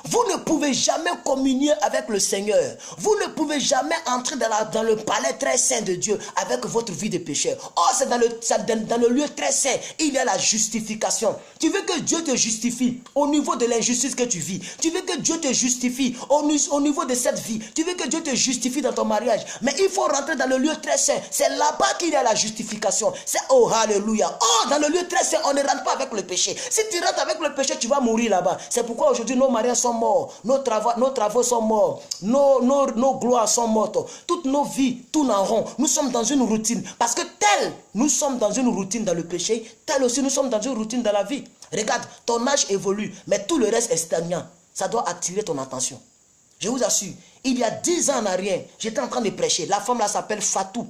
Vous ne pouvez jamais communier avec le Seigneur. Vous ne pouvez jamais entrer dans le palais très saint de Dieu avec votre vie de pécheur. Or, c'est dans le lieu très saint, il y a la justification. Tu veux que Dieu te justifie au niveau de l'injustice que tu vis. Tu veux que Dieu te justifie au niveau de cette vie. Tu veux que Dieu te justifie dans ton mariage. Mais il faut rentrer dans le lieu très saint. C'est là-bas qu'il y a la justification. C'est oh, alléluia. Oh, dans le lieu très saint, on ne rentre pas avec le péché. Si tu rentres avec le péché, tu vas mourir là-bas. C'est pourquoi aujourd'hui nos mariages sont morts, nos travaux sont morts, nos gloires sont mortes, toutes nos vies tournent en rond. Nous sommes dans une routine. Parce que tel, nous sommes dans une routine dans le péché, tel aussi nous sommes dans une routine dans la vie. Regarde, ton âge évolue, mais tout le reste est stagnant. Ça doit attirer ton attention. Je vous assure, il y a 10 ans en arrière, j'étais en train de prêcher. La femme là s'appelle Fatou.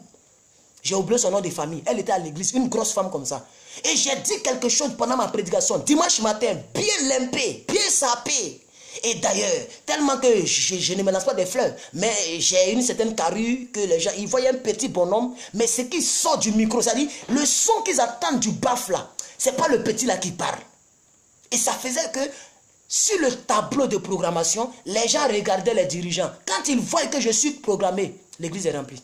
J'ai oublié son nom de famille. Elle était à l'église, une grosse femme comme ça. Et j'ai dit quelque chose pendant ma prédication. Dimanche matin, bien limpé, bien sapé. Et d'ailleurs, tellement que je ne me lance pas des fleurs, mais j'ai une certaine carrure que les gens, ils voient un petit bonhomme, mais ce qui sort du micro, c'est-à-dire le son qu'ils attendent du baf là, c'est pas le petit là qui parle. Et ça faisait que sur le tableau de programmation, les gens regardaient les dirigeants. Quand ils voient que je suis programmé, l'église est remplie.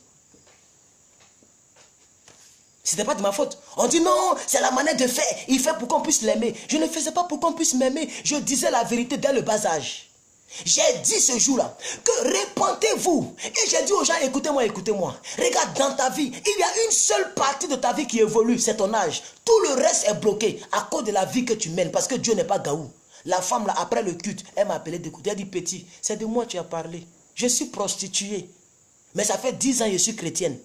Ce n'était pas de ma faute. On dit non, c'est la manière de faire. Il fait pour qu'on puisse l'aimer. Je ne faisais pas pour qu'on puisse m'aimer. Je disais la vérité dès le bas âge. J'ai dit ce jour-là que répentez-vous. Et j'ai dit aux gens, écoutez-moi, écoutez-moi. Regarde, dans ta vie, il y a une seule partie de ta vie qui évolue, c'est ton âge. Tout le reste est bloqué à cause de la vie que tu mènes. Parce que Dieu n'est pas gaou. La femme, là, après le culte, elle m'a appelé d'écouter. Elle dit, petit, c'est de moi que tu as parlé. Je suis prostituée. Mais ça fait 10 ans que je suis chrétienne.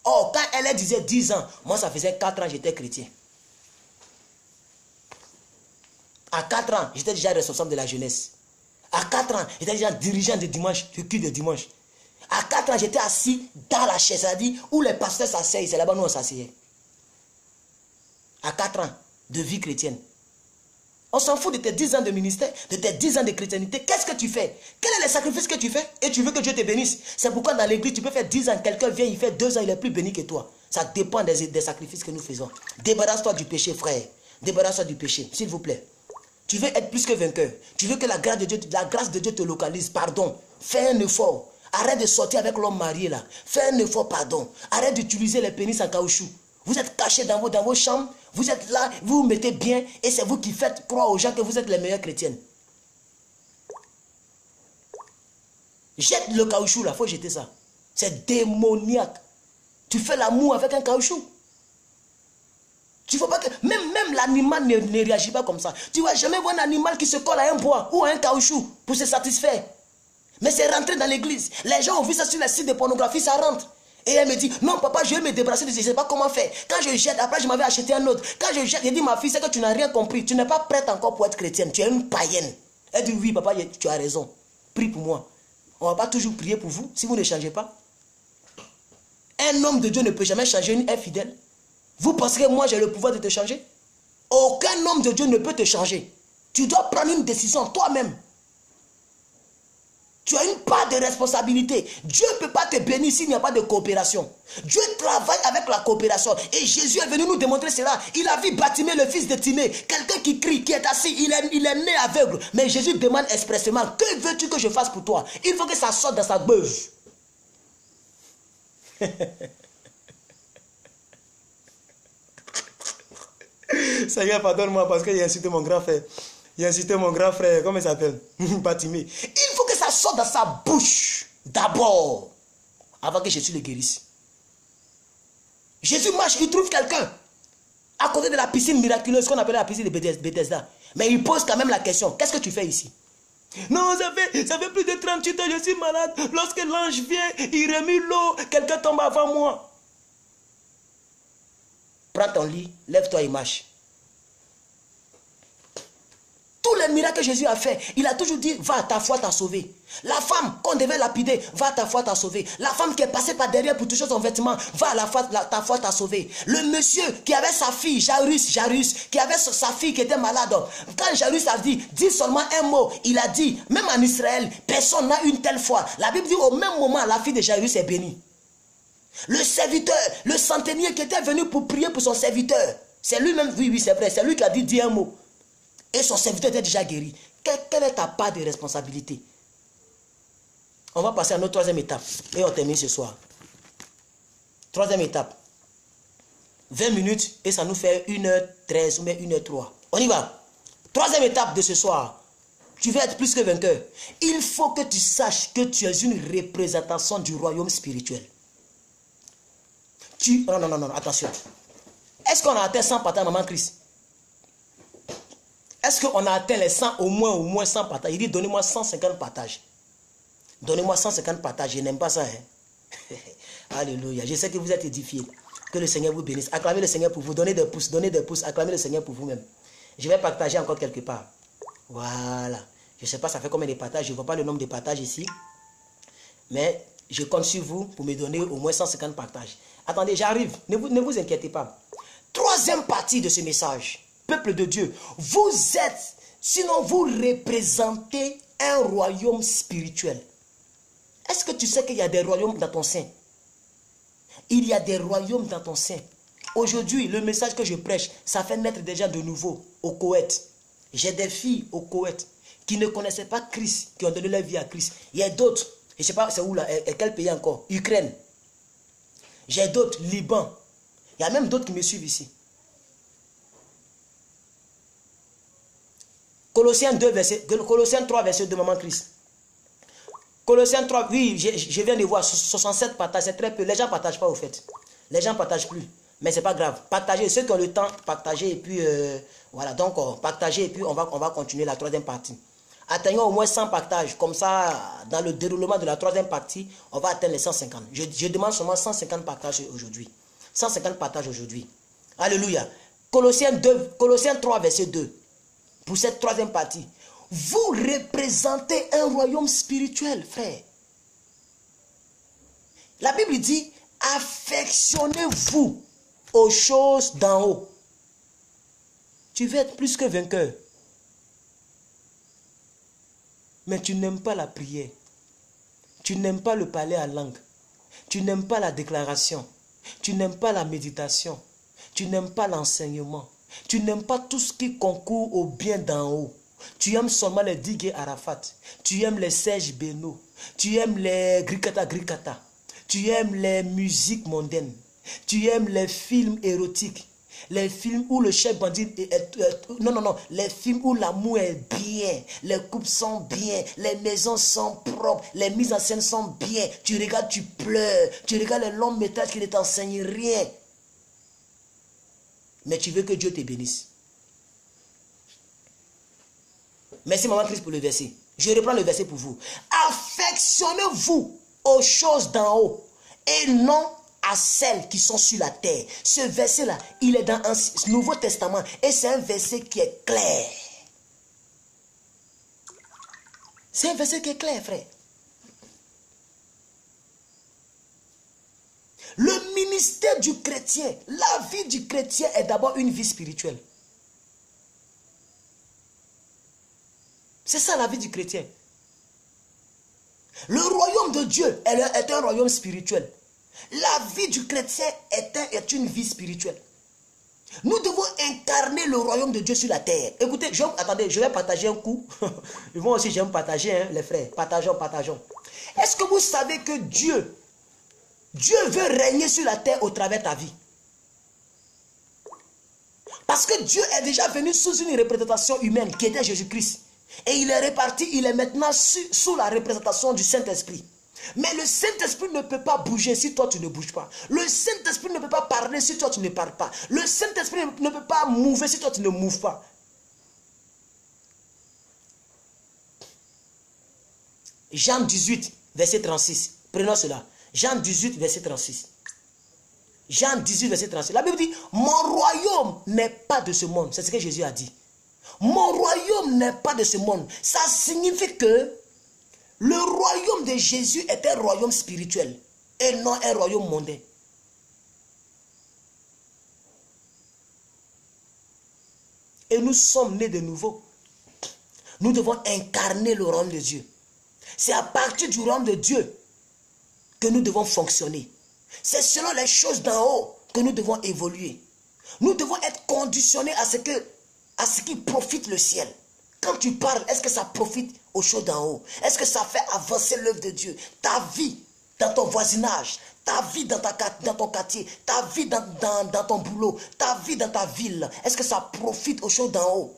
Oh, quand elle disait 10 ans, moi ça faisait 4 ans que j'étais chrétien. À 4 ans, j'étais déjà responsable de la jeunesse. À 4 ans, j'étais déjà dirigeant de dimanche, du culte de dimanche. À 4 ans, j'étais assis dans la chaise, c'est-à-dire où les pasteurs s'asseyent, c'est là-bas où on s'asseyait. À 4 ans de vie chrétienne. On s'en fout de tes 10 ans de ministère, de tes 10 ans de chrétienté. Qu'est-ce que tu fais? Quel est le sacrifice que tu fais? Et tu veux que Dieu te bénisse. C'est pourquoi dans l'église, tu peux faire 10 ans, quelqu'un vient, il fait 2 ans, il est plus béni que toi. Ça dépend des sacrifices que nous faisons. Débarrasse-toi du péché, frère. Débarrasse-toi du péché, s'il vous plaît. Tu veux être plus que vainqueur. Tu veux que la grâce de Dieu te localise. Pardon. Fais un effort. Arrête de sortir avec l'homme marié là. Fais un effort, pardon. Arrête d'utiliser les pénis en caoutchouc. Vous êtes cachés dans vos chambres, vous êtes là, vous vous mettez bien et c'est vous qui faites croire aux gens que vous êtes les meilleures chrétiennes. Jette le caoutchouc là, il faut jeter ça. C'est démoniaque. Tu fais l'amour avec un caoutchouc. Tu ne faut pas que... Même l'animal ne réagit pas comme ça. Tu ne vas jamais voir un animal qui se colle à un bois ou à un caoutchouc pour se satisfaire. Mais c'est rentré dans l'église. Les gens ont vu ça sur les sites de pornographie, ça rentre. Et elle me dit, non papa, je vais me débarrasser de ça, je ne sais pas comment faire. Quand je jette, après je m'avais acheté un autre. Quand je jette, j'ai dit, ma fille, c'est que tu n'as rien compris. Tu n'es pas prête encore pour être chrétienne, tu es une païenne. Elle dit, oui papa, tu as raison. Prie pour moi. On ne va pas toujours prier pour vous, si vous ne changez pas. Un homme de Dieu ne peut jamais changer une infidèle. Vous pensez que moi j'ai le pouvoir de te changer? Aucun homme de Dieu ne peut te changer. Tu dois prendre une décision toi-même. Tu as une part de responsabilité. Dieu ne peut pas te bénir s'il n'y a pas de coopération. Dieu travaille avec la coopération. Et Jésus est venu nous démontrer cela. Il a vu Bartimée, le fils de Timée. Quelqu'un qui crie, qui est assis. Il est né aveugle. Mais Jésus demande expressément, que veux-tu que je fasse pour toi? Il faut que ça sorte dans sa beuve. Seigneur, pardonne-moi parce qu'il a insulté mon grand frère. Il a insulté mon grand frère, comment il s'appelle? Bartimée. Il faut que ça sorte dans sa bouche d'abord, avant que Jésus le guérisse. Jésus marche, il trouve quelqu'un à côté de la piscine miraculeuse qu'on appelle la piscine de Bethesda. Mais il pose quand même la question, qu'est-ce que tu fais ici? Non, ça fait plus de 38 ans, je suis malade. Lorsque l'ange vient, il remue l'eau, quelqu'un tombe avant moi. Prends ton lit, lève-toi et marche. Tous les miracles que Jésus a fait, il a toujours dit, va, ta foi t'a sauvé. La femme qu'on devait lapider, va, ta foi t'a sauvé. La femme qui est passée par derrière pour toucher son vêtement, va, ta foi t'a sauvé. Le monsieur qui avait sa fille, Jairus, qui avait sa fille qui était malade. Quand Jairus a dit, dis seulement un mot, il a dit, même en Israël, personne n'a une telle foi. La Bible dit, au même moment, la fille de Jairus est bénie. Le serviteur, le centenier qui était venu pour prier pour son serviteur, c'est lui-même, oui, c'est vrai, c'est lui qui a dit, dis un mot. Et son serviteur était déjà guéri. Quelle est ta part de responsabilité? On va passer à notre troisième étape. Et on termine ce soir. Troisième étape. 20 minutes et ça nous fait 1h13 ou même 1h03. On y va. Troisième étape de ce soir. Tu veux être plus que vainqueur. Il faut que tu saches que tu es une représentation du royaume spirituel. Non, attention. Est-ce qu'on a atteint 100 par ta maman Christ? Est-ce qu'on a atteint les 100, au moins 100 partages? Il dit, donnez-moi 150 partages. Donnez-moi 150 partages. Je n'aime pas ça. Hein? Alléluia. Je sais que vous êtes édifiés. Que le Seigneur vous bénisse. Acclamez le Seigneur pour vous. Donnez des pouces. Acclamez le Seigneur pour vous-même. Je vais partager encore quelque part. Voilà. Je ne sais pas ça fait combien de partages. Je ne vois pas le nombre de partages ici. Mais je compte sur vous pour me donner au moins 150 partages. Attendez, j'arrive. Ne vous inquiétez pas. Troisième partie de ce message. Peuple de Dieu, vous êtes, sinon vous représentez un royaume spirituel. Est-ce que tu sais qu'il y a des royaumes dans ton sein? Il y a des royaumes dans ton sein. Aujourd'hui, le message que je prêche, ça fait naître des gens de nouveau au Koweït. J'ai des filles au Koweït qui ne connaissaient pas Christ, qui ont donné leur vie à Christ. Il y a d'autres, je ne sais pas c'est où là, et quel pays encore? Ukraine. J'ai d'autres, Liban. Il y a même d'autres qui me suivent ici. Colossiens 3, verset 2, maman Christ. Colossiens 3, oui, je viens de voir 67 partages, c'est très peu. Les gens ne partagent pas au fait. Les gens ne partagent plus. Mais ce n'est pas grave. Partagez, ceux qui ont le temps, partagez et puis voilà. Donc, partagez et puis on va continuer la troisième partie. Atteignons au moins 100 partages. Comme ça, dans le déroulement de la troisième partie, on va atteindre les 150. Je demande seulement 150 partages aujourd'hui. 150 partages aujourd'hui. Alléluia. Colossiens 3, verset 2. Pour cette troisième partie. Vous représentez un royaume spirituel, frère. La Bible dit, affectionnez-vous aux choses d'en haut. Tu veux être plus que vainqueur. Mais tu n'aimes pas la prière. Tu n'aimes pas le parler à langue. Tu n'aimes pas la déclaration. Tu n'aimes pas la méditation. Tu n'aimes pas l'enseignement. Tu n'aimes pas tout ce qui concourt au bien d'en haut. Tu aimes seulement les Digue Arafat. Tu aimes les Serge Beno. Tu aimes les Grikata. Tu aimes les musiques mondaines. Tu aimes les films érotiques. Les films où le chef bandit non. Les films où l'amour est bien. Les coupes sont bien. Les maisons sont propres. Les mises en scène sont bien. Tu regardes, tu pleures. Tu regardes les longs métrages qui ne t'enseignent rien. Mais tu veux que Dieu te bénisse. Merci maman Christ pour le verset. Je reprends le verset pour vous. Affectionnez-vous aux choses d'en haut et non à celles qui sont sur la terre. Ce verset-là, il est dans un Nouveau Testament et c'est un verset qui est clair. C'est un verset qui est clair, frère. Le ministère du chrétien, la vie du chrétien est d'abord une vie spirituelle. C'est ça la vie du chrétien. Le royaume de Dieu est un royaume spirituel. La vie du chrétien est une vie spirituelle. Nous devons incarner le royaume de Dieu sur la terre. Écoutez, attendez, je vais partager un coup. Moi aussi, j'aime partager, hein, les frères. Partageons. Est-ce que vous savez que Dieu veut régner sur la terre au travers de ta vie? Parce que Dieu est déjà venu sous une représentation humaine qui était Jésus-Christ. Et il est reparti, il est maintenant sous la représentation du Saint-Esprit. Mais le Saint-Esprit ne peut pas bouger si toi tu ne bouges pas. Le Saint-Esprit ne peut pas parler si toi tu ne parles pas. Le Saint-Esprit ne peut pas mouver si toi tu ne mouves pas. Jean 18, verset 36. Prenons cela. Jean 18, verset 36. Jean 18, verset 36. La Bible dit, mon royaume n'est pas de ce monde. C'est ce que Jésus a dit. Mon royaume n'est pas de ce monde. Ça signifie que le royaume de Jésus est un royaume spirituel et non un royaume mondain. Et nous sommes nés de nouveau. Nous devons incarner le royaume de Dieu. C'est à partir du royaume de Dieu que nous devons fonctionner. C'est selon les choses d'en haut que nous devons évoluer. Nous devons être conditionnés à ce qui profite le ciel. Quand tu parles, est-ce que ça profite aux choses d'en haut? Est-ce que ça fait avancer l'œuvre de Dieu? Ta vie dans ton voisinage, ta vie dans ton quartier, ta vie dans ton boulot, ta vie dans ta ville, est-ce que ça profite aux choses d'en haut?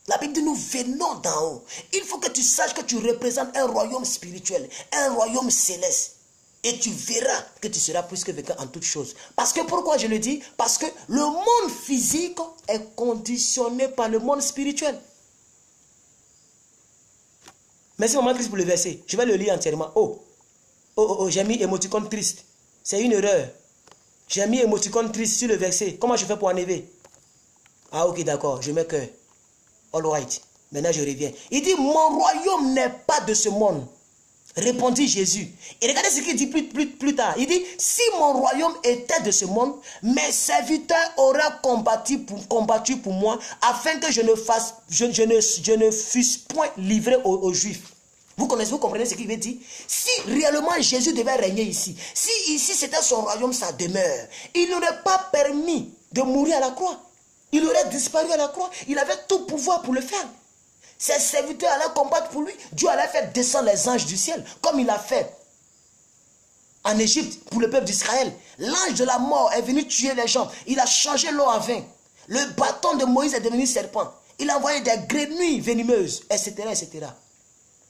La Bible dit nous venons d'en haut. Il faut que tu saches que tu représentes un royaume spirituel, un royaume céleste. Et tu verras que tu seras plus que vainqueur en toutes choses. Parce que pourquoi je le dis? Parce que le monde physique est conditionné par le monde spirituel. Merci maman Christ pour le verset. Je vais le lire entièrement. J'ai mis émoticône triste. C'est une erreur. J'ai mis émoticône triste sur le verset. Comment je fais pour enlever? Ah ok, d'accord, je mets cœur. All right. Maintenant je reviens. Il dit, mon royaume n'est pas de ce monde. Répondit Jésus. Et regardez ce qu'il dit plus tard. Il dit, si mon royaume était de ce monde, mes serviteurs auraient combattu pour moi, afin que je ne fusse point livré aux Juifs. Vous comprenez ce qu'il veut dire? Si réellement Jésus devait régner ici, si ici c'était son royaume, sa demeure, il n'aurait pas permis de mourir à la croix. Il aurait disparu à la croix. Il avait tout pouvoir pour le faire. Ses serviteurs allaient combattre pour lui. Dieu allait faire descendre les anges du ciel, comme il a fait en Égypte pour le peuple d'Israël. L'ange de la mort est venu tuer les gens. Il a changé l'eau en vin. Le bâton de Moïse est devenu serpent. Il a envoyé des grenouilles venimeuses, etc., etc.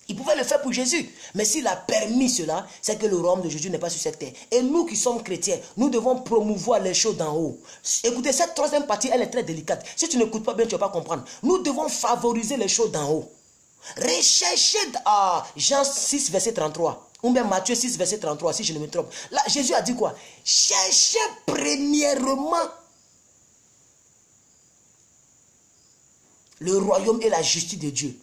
Il pouvait le faire pour Jésus. Mais s'il a permis cela, c'est que le royaume de Jésus n'est pas sur cette terre. Et nous qui sommes chrétiens, nous devons promouvoir les choses d'en haut. Écoutez, cette troisième partie, elle est très délicate. Si tu n'écoutes pas bien, tu ne vas pas comprendre. Nous devons favoriser les choses d'en haut. Recherchez à Jean 6, verset 33. Ou bien Matthieu 6, verset 33, si je ne me trompe. Là, Jésus a dit quoi? Cherchez premièrement le royaume et la justice de Dieu.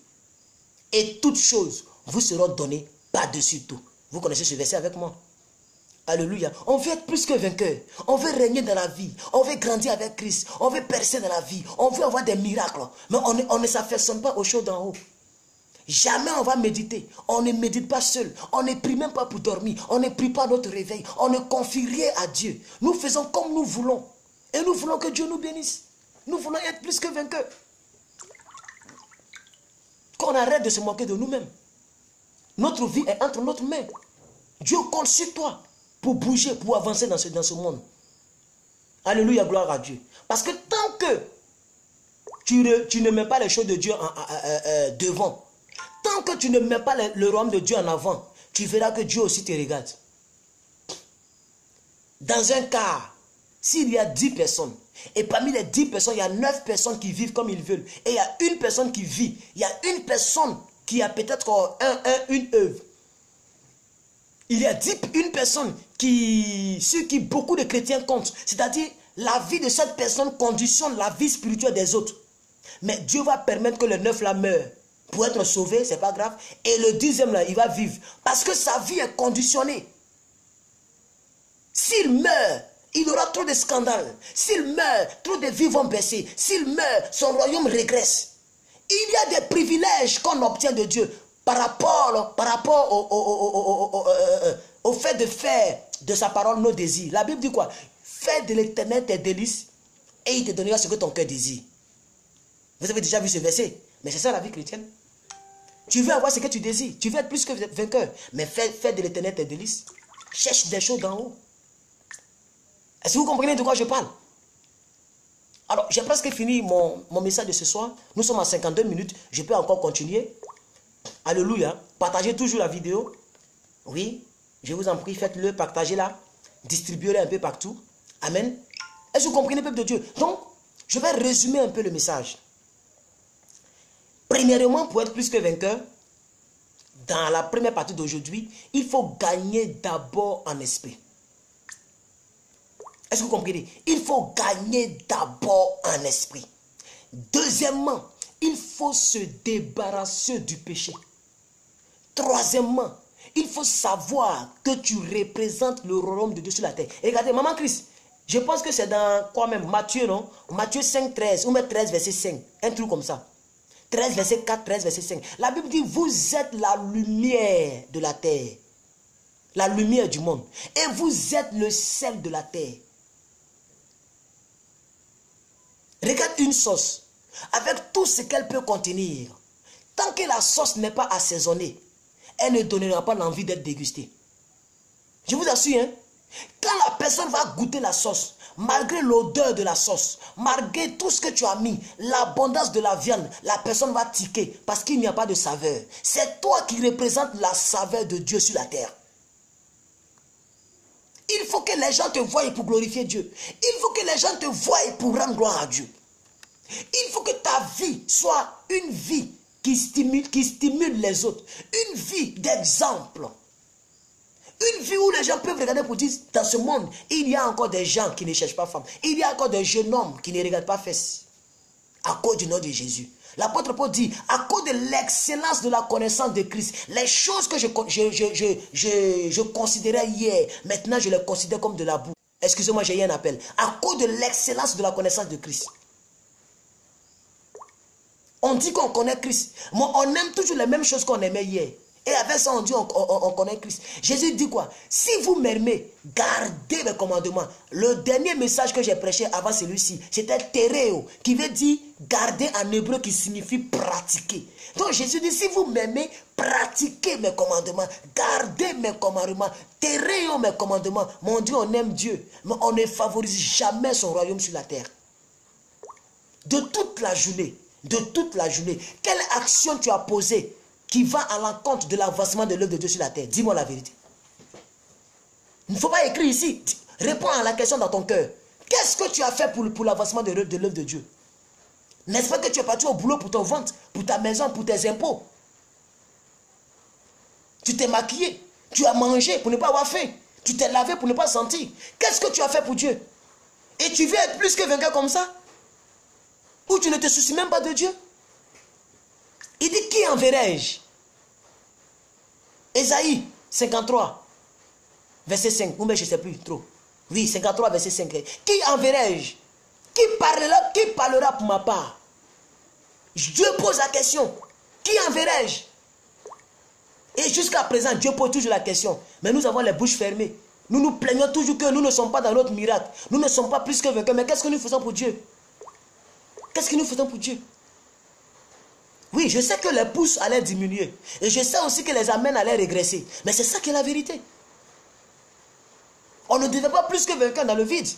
Et toutes choses vous seront données par-dessus tout. Vous connaissez ce verset avec moi? Alléluia. On veut être plus que vainqueur. On veut régner dans la vie. On veut grandir avec Christ. On veut percer dans la vie. On veut avoir des miracles. Mais on ne s'affectionne pas aux choses d'en haut. Jamais on va méditer. On ne médite pas seul. On ne prie même pas pour dormir. On ne prie pas notre réveil. On ne confie rien à Dieu. Nous faisons comme nous voulons. Et nous voulons que Dieu nous bénisse. Nous voulons être plus que vainqueurs. Qu'on arrête de se moquer de nous-mêmes. Notre vie est entre notre main. Dieu compte sur toi pour bouger, pour avancer dans ce monde. Alléluia, gloire à Dieu. Parce que tant que tu ne mets pas les choses de Dieu devant, tant que tu ne mets pas le royaume de Dieu en avant, tu verras que Dieu aussi te regarde. Dans un cas, s'il y a 10 personnes, et parmi les 10 personnes, il y a 9 personnes qui vivent comme ils veulent, et il y a une personne qui vit, il y a une personne qui a peut-être une œuvre. Il y a une personne sur qui beaucoup de chrétiens comptent. C'est-à-dire, la vie de cette personne conditionne la vie spirituelle des autres. Mais Dieu va permettre que le 9 là meure. Pour être sauvé, c'est pas grave. Et le 10e là, il va vivre. Parce que sa vie est conditionnée. S'il meurt, il aura trop de scandales. S'il meurt, trop de vies vont baisser. S'il meurt, son royaume régresse. Il y a des privilèges qu'on obtient de Dieu par rapport au fait de faire de sa parole nos désirs. La Bible dit quoi? Fais de l'Éternel tes délices et il te donnera ce que ton cœur désire. Vous avez déjà vu ce verset? Mais c'est ça la vie chrétienne. Tu veux avoir ce que tu désires. Tu veux être plus que vainqueur. Mais fais de l'Éternel tes délices. Cherche des choses d'en haut. Est-ce que vous comprenez de quoi je parle? Alors, j'ai presque fini mon message de ce soir. Nous sommes à 52 minutes. Je peux encore continuer. Alléluia. Partagez toujours la vidéo. Oui. Je vous en prie, faites-le, partagez-la. Distribuez-la un peu partout. Amen. Est-ce que vous comprenez, peuple de Dieu? Donc, je vais résumer un peu le message. Premièrement, pour être plus que vainqueur, dans la première partie d'aujourd'hui, il faut gagner d'abord en esprit. Est-ce que vous comprenez? Il faut gagner d'abord en esprit. Deuxièmement, il faut se débarrasser du péché. Troisièmement, il faut savoir que tu représentes le royaume de Dieu sur la terre. Et regardez, maman Christ, je pense que c'est dans quoi même? Matthieu, non? Matthieu 5, 13, ou même 13, verset 5. Un truc comme ça. 13, verset 4, 13, verset 5. La Bible dit, vous êtes la lumière de la terre. La lumière du monde. Et vous êtes le sel de la terre. Regarde une sauce, avec tout ce qu'elle peut contenir. Tant que la sauce n'est pas assaisonnée, elle ne donnera pas l'envie d'être dégustée. Je vous assure, hein, quand la personne va goûter la sauce, malgré l'odeur de la sauce, malgré tout ce que tu as mis, l'abondance de la viande, la personne va tiquer parce qu'il n'y a pas de saveur. C'est toi qui représentes la saveur de Dieu sur la terre. Il faut que les gens te voient pour glorifier Dieu. Il faut que les gens te voient pour rendre gloire à Dieu. Il faut que ta vie soit une vie qui stimule les autres. Une vie d'exemple. Une vie où les gens peuvent regarder pour dire, dans ce monde, il y a encore des gens qui ne cherchent pas femme. Il y a encore des jeunes hommes qui ne regardent pas fesses. À cause du nom de Jésus. L'apôtre Paul dit, à cause de l'excellence de la connaissance de Christ, les choses que je considérais hier, maintenant je les considère comme de la boue. Excusez-moi, j'ai eu un appel. À cause de l'excellence de la connaissance de Christ. On dit qu'on connaît Christ, mais on aime toujours les mêmes choses qu'on aimait hier. Et avec ça, on dit on connaît Christ. Jésus dit quoi? Si vous m'aimez, gardez mes commandements. Le dernier message que j'ai prêché avant celui-ci, c'était tereo, qui veut dire garder en hébreu, qui signifie pratiquer. Donc Jésus dit, si vous m'aimez, pratiquez mes commandements, gardez mes commandements, tereo mes commandements. Mon Dieu, on aime Dieu, mais on ne favorise jamais son royaume sur la terre. De toute la journée, quelle action tu as posée qui va à l'encontre de l'avancement de l'œuvre de Dieu sur la terre? Dis-moi la vérité. Il ne faut pas écrire ici. Réponds à la question dans ton cœur. Qu'est-ce que tu as fait pour l'avancement de l'œuvre de Dieu? N'est-ce pas que tu es parti au boulot pour ton ventre, pour ta maison, pour tes impôts? Tu t'es maquillé, tu as mangé pour ne pas avoir faim, tu t'es lavé pour ne pas sentir. Qu'est-ce que tu as fait pour Dieu? Et tu veux être plus que vainqueur comme ça? Ou tu ne te soucies même pas de Dieu? Il dit, qui enverrai-je? Ésaïe 53, verset 5. Ou bien je ne sais plus trop. Oui, 53, verset 5. Qui enverrai-je? Qui parlera pour ma part? Dieu pose la question. Qui enverrai-je? Et jusqu'à présent, Dieu pose toujours la question. Mais nous avons les bouches fermées. Nous nous plaignons toujours que nous ne sommes pas dans notre miracle. Nous ne sommes pas plus que vainqueurs. Mais qu'est-ce que nous faisons pour Dieu? Qu'est-ce que nous faisons pour Dieu? Oui, je sais que les pouces allaient diminuer. Et je sais aussi que les amens allaient régresser. Mais c'est ça qui est la vérité. On ne devient pas plus que vainqueur dans le vide.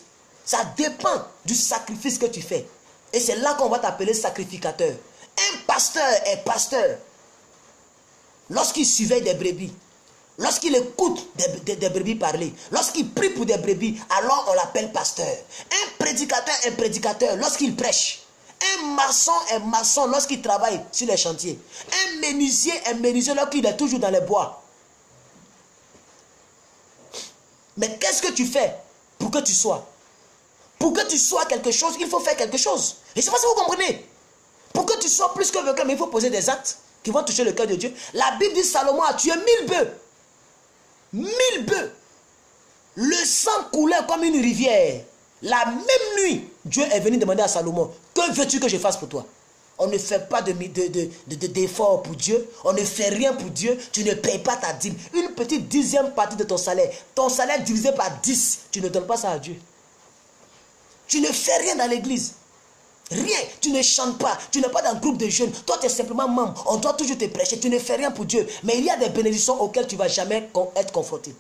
Ça dépend du sacrifice que tu fais. Et c'est là qu'on va t'appeler sacrificateur. Un pasteur est pasteur lorsqu'il surveille des brebis. Lorsqu'il écoute des brebis parler. Lorsqu'il prie pour des brebis, alors on l'appelle pasteur. Un prédicateur lorsqu'il prêche. Un maçon est maçon lorsqu'il travaille sur les chantiers. Un menuisier est menuisier lorsqu'il est toujours dans les bois. Mais qu'est-ce que tu fais pour que tu sois? Pour que tu sois quelque chose, il faut faire quelque chose. Et je ne sais pas si vous comprenez. Pour que tu sois plus que vainqueur, mais il faut poser des actes qui vont toucher le cœur de Dieu. La Bible dit Salomon a tué 1000 bœufs. 1000 bœufs. Le sang coulait comme une rivière. La même nuit, Dieu est venu demander à Salomon, que veux-tu que je fasse pour toi? On ne fait pas d'efforts pour Dieu. On ne fait rien pour Dieu. Tu ne payes pas ta dîme. Une petite dixième partie de ton salaire. Ton salaire divisé par 10. Tu ne donnes pas ça à Dieu. Tu ne fais rien dans l'église. Rien. Tu ne chantes pas. Tu n'es pas dans un groupe de jeunes. Toi, tu es simplement membre. On doit toujours te prêcher. Tu ne fais rien pour Dieu. Mais il y a des bénédictions auxquelles tu ne vas jamais être confronté.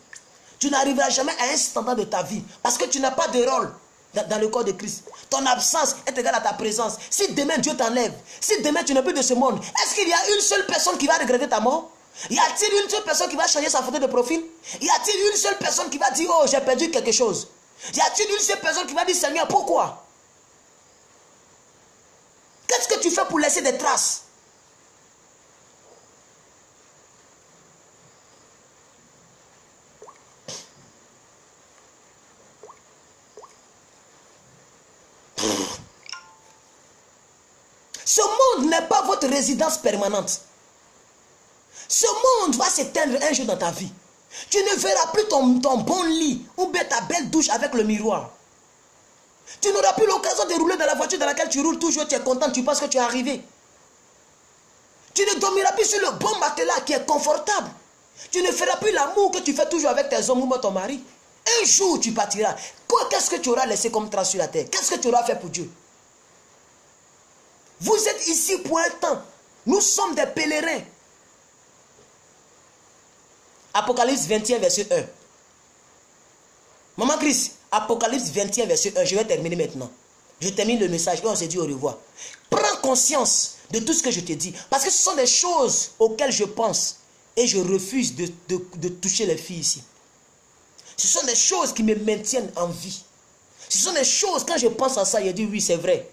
Tu n'arriveras jamais à un standard de ta vie. Parce que tu n'as pas de rôle dans le corps de Christ. Ton absence est égale à ta présence. Si demain Dieu t'enlève, si demain tu n'es plus de ce monde, est-ce qu'il y a une seule personne qui va regretter ta mort? Y a-t-il une seule personne qui va changer sa photo de profil? Y a-t-il une seule personne qui va dire, oh, j'ai perdu quelque chose? Y a-t-il une seule personne qui va dire, Seigneur, pourquoi? Qu'est-ce que tu fais pour laisser des traces? Ce monde n'est pas votre résidence permanente. Ce monde va s'éteindre un jour dans ta vie. Tu ne verras plus ton bon lit ou bien ta belle douche avec le miroir. Tu n'auras plus l'occasion de rouler dans la voiture dans laquelle tu roules toujours, tu es content, tu penses que tu es arrivé. Tu ne dormiras plus sur le bon matelas qui est confortable. Tu ne feras plus l'amour que tu fais toujours avec tes hommes ou ton mari. Un jour tu partiras. Qu'est-ce que tu auras laissé comme trace sur la terre? Qu'est-ce que tu auras fait pour Dieu? Vous êtes ici pour un temps. Nous sommes des pèlerins. Apocalypse 21, verset 1. Maman Chris, Apocalypse 21, verset 1. Je vais terminer maintenant. Je termine le message et on se dit au revoir. Prends conscience de tout ce que je te dis. Parce que ce sont des choses auxquelles je pense. Et je refuse de toucher les filles ici. Ce sont des choses qui me maintiennent en vie. Ce sont des choses, quand je pense à ça, je dis oui, c'est vrai.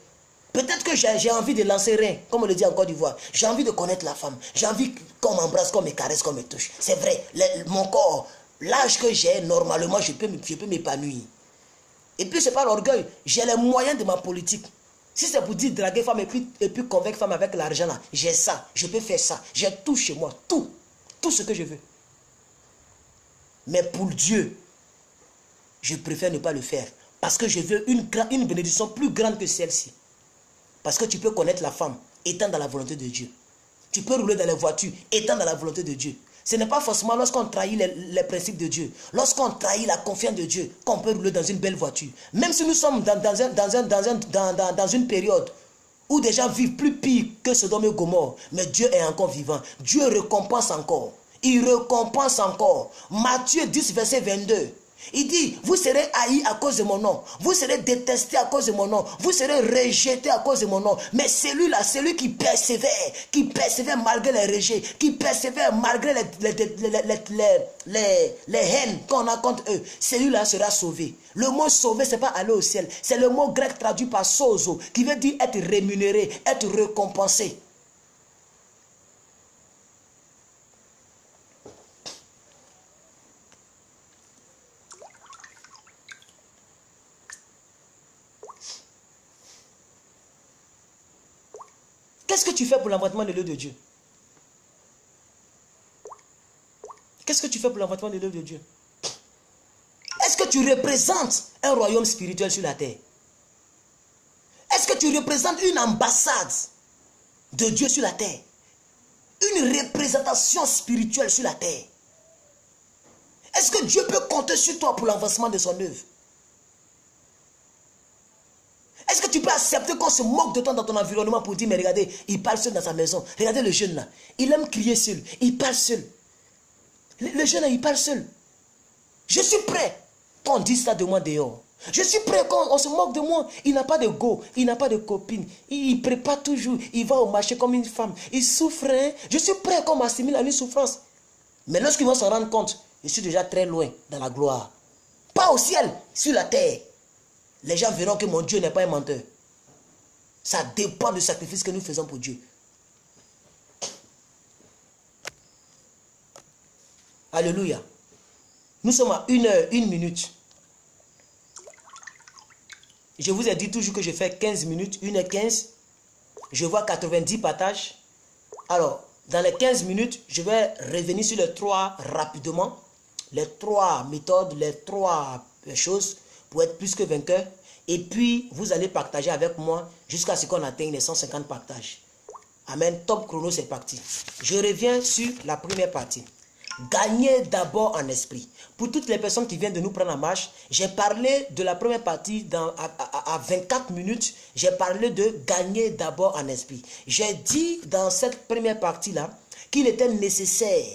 Peut-être que j'ai envie de lancer rien, comme on le dit en Côte d'Ivoire. J'ai envie de connaître la femme. J'ai envie qu'on m'embrasse, qu'on me caresse, qu'on me touche. C'est vrai, mon corps, l'âge que j'ai, normalement, je peux m'épanouir. Et puis, c'est pas l'orgueil. J'ai les moyens de ma politique. Si c'est pour dire draguer femme et puis convaincre femme avec l'argent, là, j'ai ça. Je peux faire ça. J'ai tout chez moi. Tout. Tout ce que je veux. Mais pour Dieu, je préfère ne pas le faire. Parce que je veux une bénédiction plus grande que celle-ci. Parce que tu peux connaître la femme étant dans la volonté de Dieu. Tu peux rouler dans les voitures étant dans la volonté de Dieu. Ce n'est pas forcément lorsqu'on trahit les principes de Dieu, lorsqu'on trahit la confiance de Dieu, qu'on peut rouler dans une belle voiture. Même si nous sommes dans une période où des gens vivent plus pire que Sodome et Gomorrhe, mais Dieu est encore vivant. Dieu récompense encore. Il récompense encore. Matthieu 10, verset 22. Il dit, vous serez haïs à cause de mon nom. Vous serez détestés à cause de mon nom. Vous serez rejetés à cause de mon nom. Mais celui-là, celui qui persévère malgré les rejets, qui persévère malgré les haines qu'on a contre eux, celui-là sera sauvé. Le mot sauvé, ce n'est pas aller au ciel. C'est le mot grec traduit par sozo, qui veut dire être rémunéré, être récompensé. Qu'est-ce que tu fais pour l'envoûtement de l'œuvre de Dieu? Qu'est-ce que tu fais pour l'envoûtement de l'œuvre de Dieu? Est-ce que tu représentes un royaume spirituel sur la terre? Est-ce que tu représentes une ambassade de Dieu sur la terre? Une représentation spirituelle sur la terre? Est-ce que Dieu peut compter sur toi pour l'avancement de son œuvre? Est-ce que tu peux accepter qu'on se moque de toi dans ton environnement pour dire, mais regardez, il parle seul dans sa maison. Regardez le jeune là. Il aime crier seul. Il parle seul. Le jeune là, il parle seul. Je suis prêt qu'on dise ça de moi dehors. Je suis prêt qu'on se moque de moi. Il n'a pas de go. Il n'a pas de copine. Il prépare toujours. Il va au marché comme une femme. Il souffre. Hein? Je suis prêt qu'on m'assimile à une souffrance. Mais lorsqu'il va s'en rendre compte, je suis déjà très loin dans la gloire. Pas au ciel, sur la terre. Les gens verront que mon Dieu n'est pas un menteur. Ça dépend du sacrifice que nous faisons pour Dieu. Alléluia. Nous sommes à 1 heure, 1 minute. Je vous ai dit toujours que je fais 15 minutes, 1h15. Je vois 90 partages. Alors, dans les 15 minutes, je vais revenir sur les 3 rapidement. Les 3 méthodes, les 3 choses pour être plus que vainqueur. Et puis, vous allez partager avec moi jusqu'à ce qu'on atteigne les 150 partages. Amen. Top chrono, c'est parti. Je reviens sur la première partie. Gagner d'abord en esprit. Pour toutes les personnes qui viennent de nous prendre en marche, j'ai parlé de la première partie à 24 minutes. J'ai parlé de gagner d'abord en esprit. J'ai dit dans cette première partie-là qu'il était nécessaire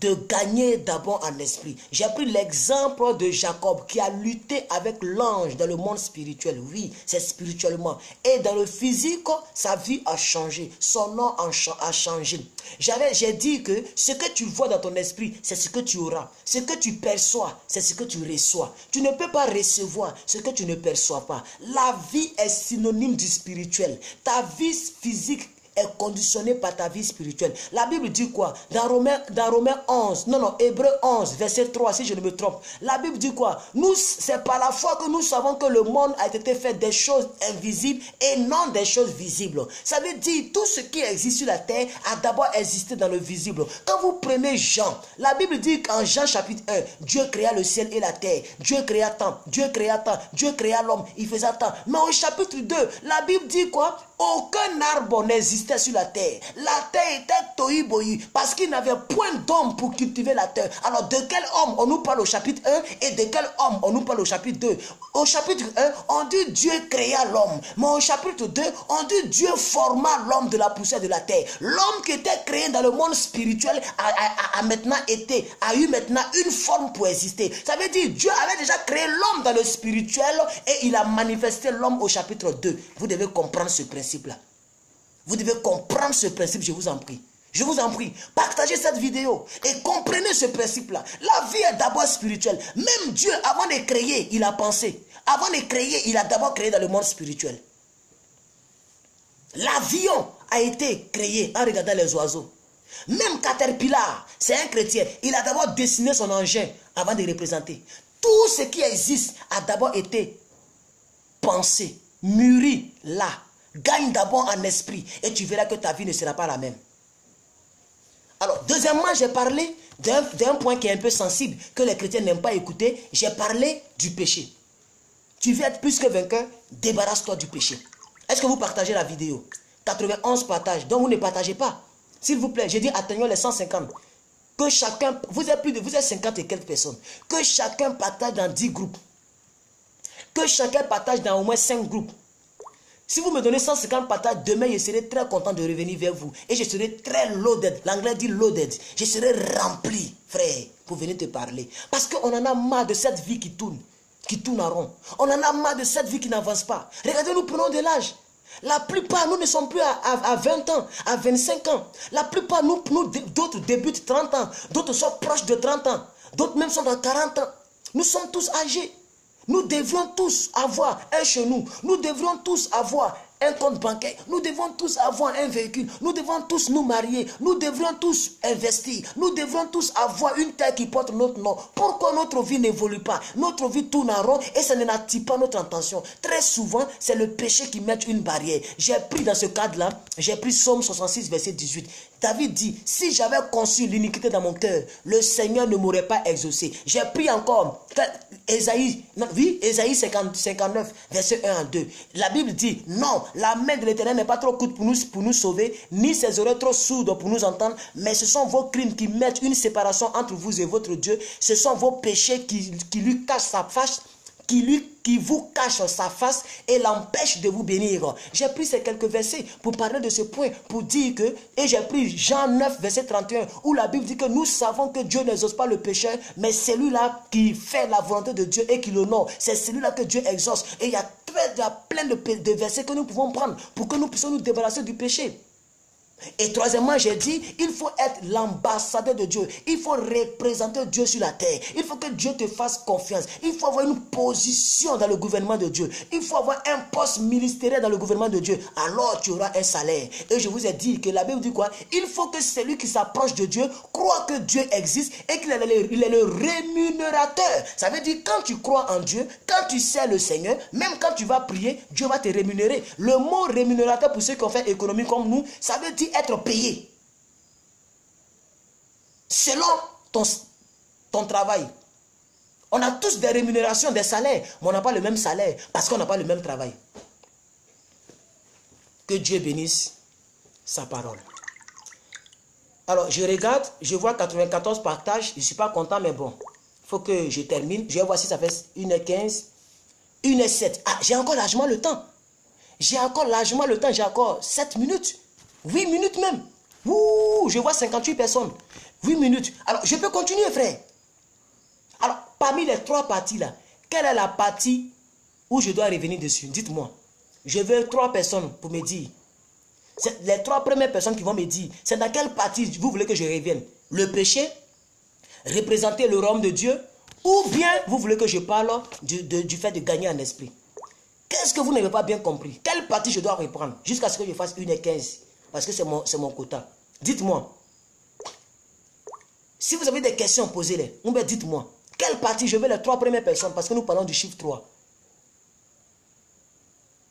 de gagner d'abord en esprit. J'ai pris l'exemple de Jacob qui a lutté avec l'ange dans le monde spirituel. Oui, c'est spirituellement. Et dans le physique, sa vie a changé. Son nom a changé. J'ai dit que ce que tu vois dans ton esprit, c'est ce que tu auras. Ce que tu perçois, c'est ce que tu reçois. Tu ne peux pas recevoir ce que tu ne perçois pas. La vie est synonyme du spirituel. Ta vie physique est conditionné par ta vie spirituelle. La Bible dit quoi? Dans Romains 11, Hébreux 11, verset 3, si je ne me trompe. La Bible dit quoi? C'est par la foi que nous savons que le monde a été fait des choses invisibles et non des choses visibles. Ça veut dire tout ce qui existe sur la terre a d'abord existé dans le visible. Quand vous prenez Jean, la Bible dit qu'en Jean chapitre 1, Dieu créa le ciel et la terre. Dieu créa tant, Dieu créa tant, Dieu créa l'homme, il faisait tant. Mais au chapitre 2, la Bible dit quoi? Aucun arbre n'existait sur la terre. La terre était tohu-bohu parce qu'il n'avait point d'homme pour cultiver la terre. Alors de quel homme on nous parle au chapitre 1 et de quel homme on nous parle au chapitre 2? Au chapitre 1, on dit Dieu créa l'homme. Mais au chapitre 2, on dit Dieu forma l'homme de la poussière de la terre. L'homme qui était créé dans le monde spirituel a eu maintenant une forme pour exister. Ça veut dire Dieu avait déjà créé l'homme dans le spirituel et il a manifesté l'homme au chapitre 2. Vous devez comprendre ce principe-là. Vous devez comprendre ce principe, je vous en prie. Je vous en prie, partagez cette vidéo et comprenez ce principe-là. La vie est d'abord spirituelle. Même Dieu, avant de créer, il a pensé. Avant de créer, il a d'abord créé dans le monde spirituel. L'avion a été créé en regardant les oiseaux. Même Caterpillar, c'est un chrétien. Il a d'abord dessiné son engin avant de représenter. Tout ce qui existe a d'abord été pensé, mûri là. Gagne d'abord en esprit et tu verras que ta vie ne sera pas la même. Alors, deuxièmement, j'ai parlé d'un point qui est un peu sensible, que les chrétiens n'aiment pas écouter. J'ai parlé du péché. Tu veux être plus que vainqueur, débarrasse-toi du péché. Est-ce que vous partagez la vidéo? 91 partages, donc vous ne partagez pas. S'il vous plaît, j'ai dit atteignons les 150. Que chacun, vous êtes 50 et quelques personnes. Que chacun partage dans 10 groupes. Que chacun partage dans au moins 5 groupes. Si vous me donnez 150 partages, demain je serai très content de revenir vers vous. Et je serai très loaded. L'anglais dit loaded. Je serai rempli, frère, pour venir te parler. Parce qu'on en a marre de cette vie qui tourne en rond. On en a marre de cette vie qui n'avance pas. Regardez, nous prenons de l'âge. La plupart, nous ne sommes plus à 20 ans, à 25 ans. La plupart, d'autres débutent 30 ans. D'autres sont proches de 30 ans. D'autres même sont dans 40 ans. Nous sommes tous âgés. Nous devrions tous avoir un chez nous. Nous devrions tous avoir un compte bancaire. Nous devons tous avoir un véhicule. Nous devons tous nous marier. Nous devrions tous investir. Nous devrions tous avoir une terre qui porte notre nom. Pourquoi notre vie n'évolue pas? Notre vie tourne en rond et ça n'attire pas notre attention. Très souvent, c'est le péché qui met une barrière. J'ai pris dans ce cadre-là, j'ai pris Psaume 66, verset 18. David dit, si j'avais conçu l'iniquité dans mon cœur, le Seigneur ne m'aurait pas exaucé. J'ai pris encore Ésaïe 59, verset 1 à 2. La Bible dit, non, la main de l'Éternel n'est pas trop courte pour nous sauver, ni ses oreilles trop sourdes pour nous entendre, mais ce sont vos crimes qui mettent une séparation entre vous et votre Dieu. Ce sont vos péchés qui lui cachent sa face, qui vous cache sa face et l'empêche de vous bénir. J'ai pris ces quelques versets pour parler de ce point, pour dire que, et j'ai pris Jean 9, verset 31, où la Bible dit que nous savons que Dieu n'exauce pas le pécheur, mais celui-là qui fait la volonté de Dieu et qui l'honore, c'est celui-là que Dieu exauce. Et il y a plein de versets que nous pouvons prendre pour que nous puissions nous débarrasser du péché. Et troisièmement, j'ai dit, il faut être l'ambassadeur de Dieu. Il faut représenter Dieu sur la terre. Il faut que Dieu te fasse confiance. Il faut avoir une position dans le gouvernement de Dieu. Il faut avoir un poste ministériel dans le gouvernement de Dieu. Alors tu auras un salaire. Et je vous ai dit que la Bible dit quoi? Il faut que celui qui s'approche de Dieu croit que Dieu existe et qu'il est le rémunérateur. Ça veut dire quand tu crois en Dieu, quand tu sais le Seigneur, même quand tu vas prier, Dieu va te rémunérer. Le mot rémunérateur pour ceux qui ont fait économie comme nous, ça veut dire être payé selon ton travail. On a tous des rémunérations, des salaires, mais on n'a pas le même salaire parce qu'on n'a pas le même travail. Que Dieu bénisse sa parole. Alors, je regarde, je vois 94 partages, je ne suis pas content, mais bon, il faut que je termine. Je vais voir si ça fait 1h15, 1h07. Ah, j'ai encore largement le temps. J'ai encore largement le temps, j'ai encore 7 minutes. 8 minutes même. Ouh, je vois 58 personnes. 8 minutes. Alors, je peux continuer, frère. Alors, parmi les 3 parties là, quelle est la partie où je dois revenir dessus? Dites-moi. Je veux 3 personnes pour me dire. Les 3 premières personnes qui vont me dire, c'est dans quelle partie vous voulez que je revienne? Le péché, représenter le royaume de Dieu, ou bien vous voulez que je parle du fait de gagner en esprit? Qu'est-ce que vous n'avez pas bien compris? Quelle partie je dois reprendre jusqu'à ce que je fasse 1h15? Parce que c'est mon quota. Dites-moi. Si vous avez des questions, posez-les. Ou bien dites-moi. Quelle partie? Je veux les 3 premières personnes parce que nous parlons du chiffre 3.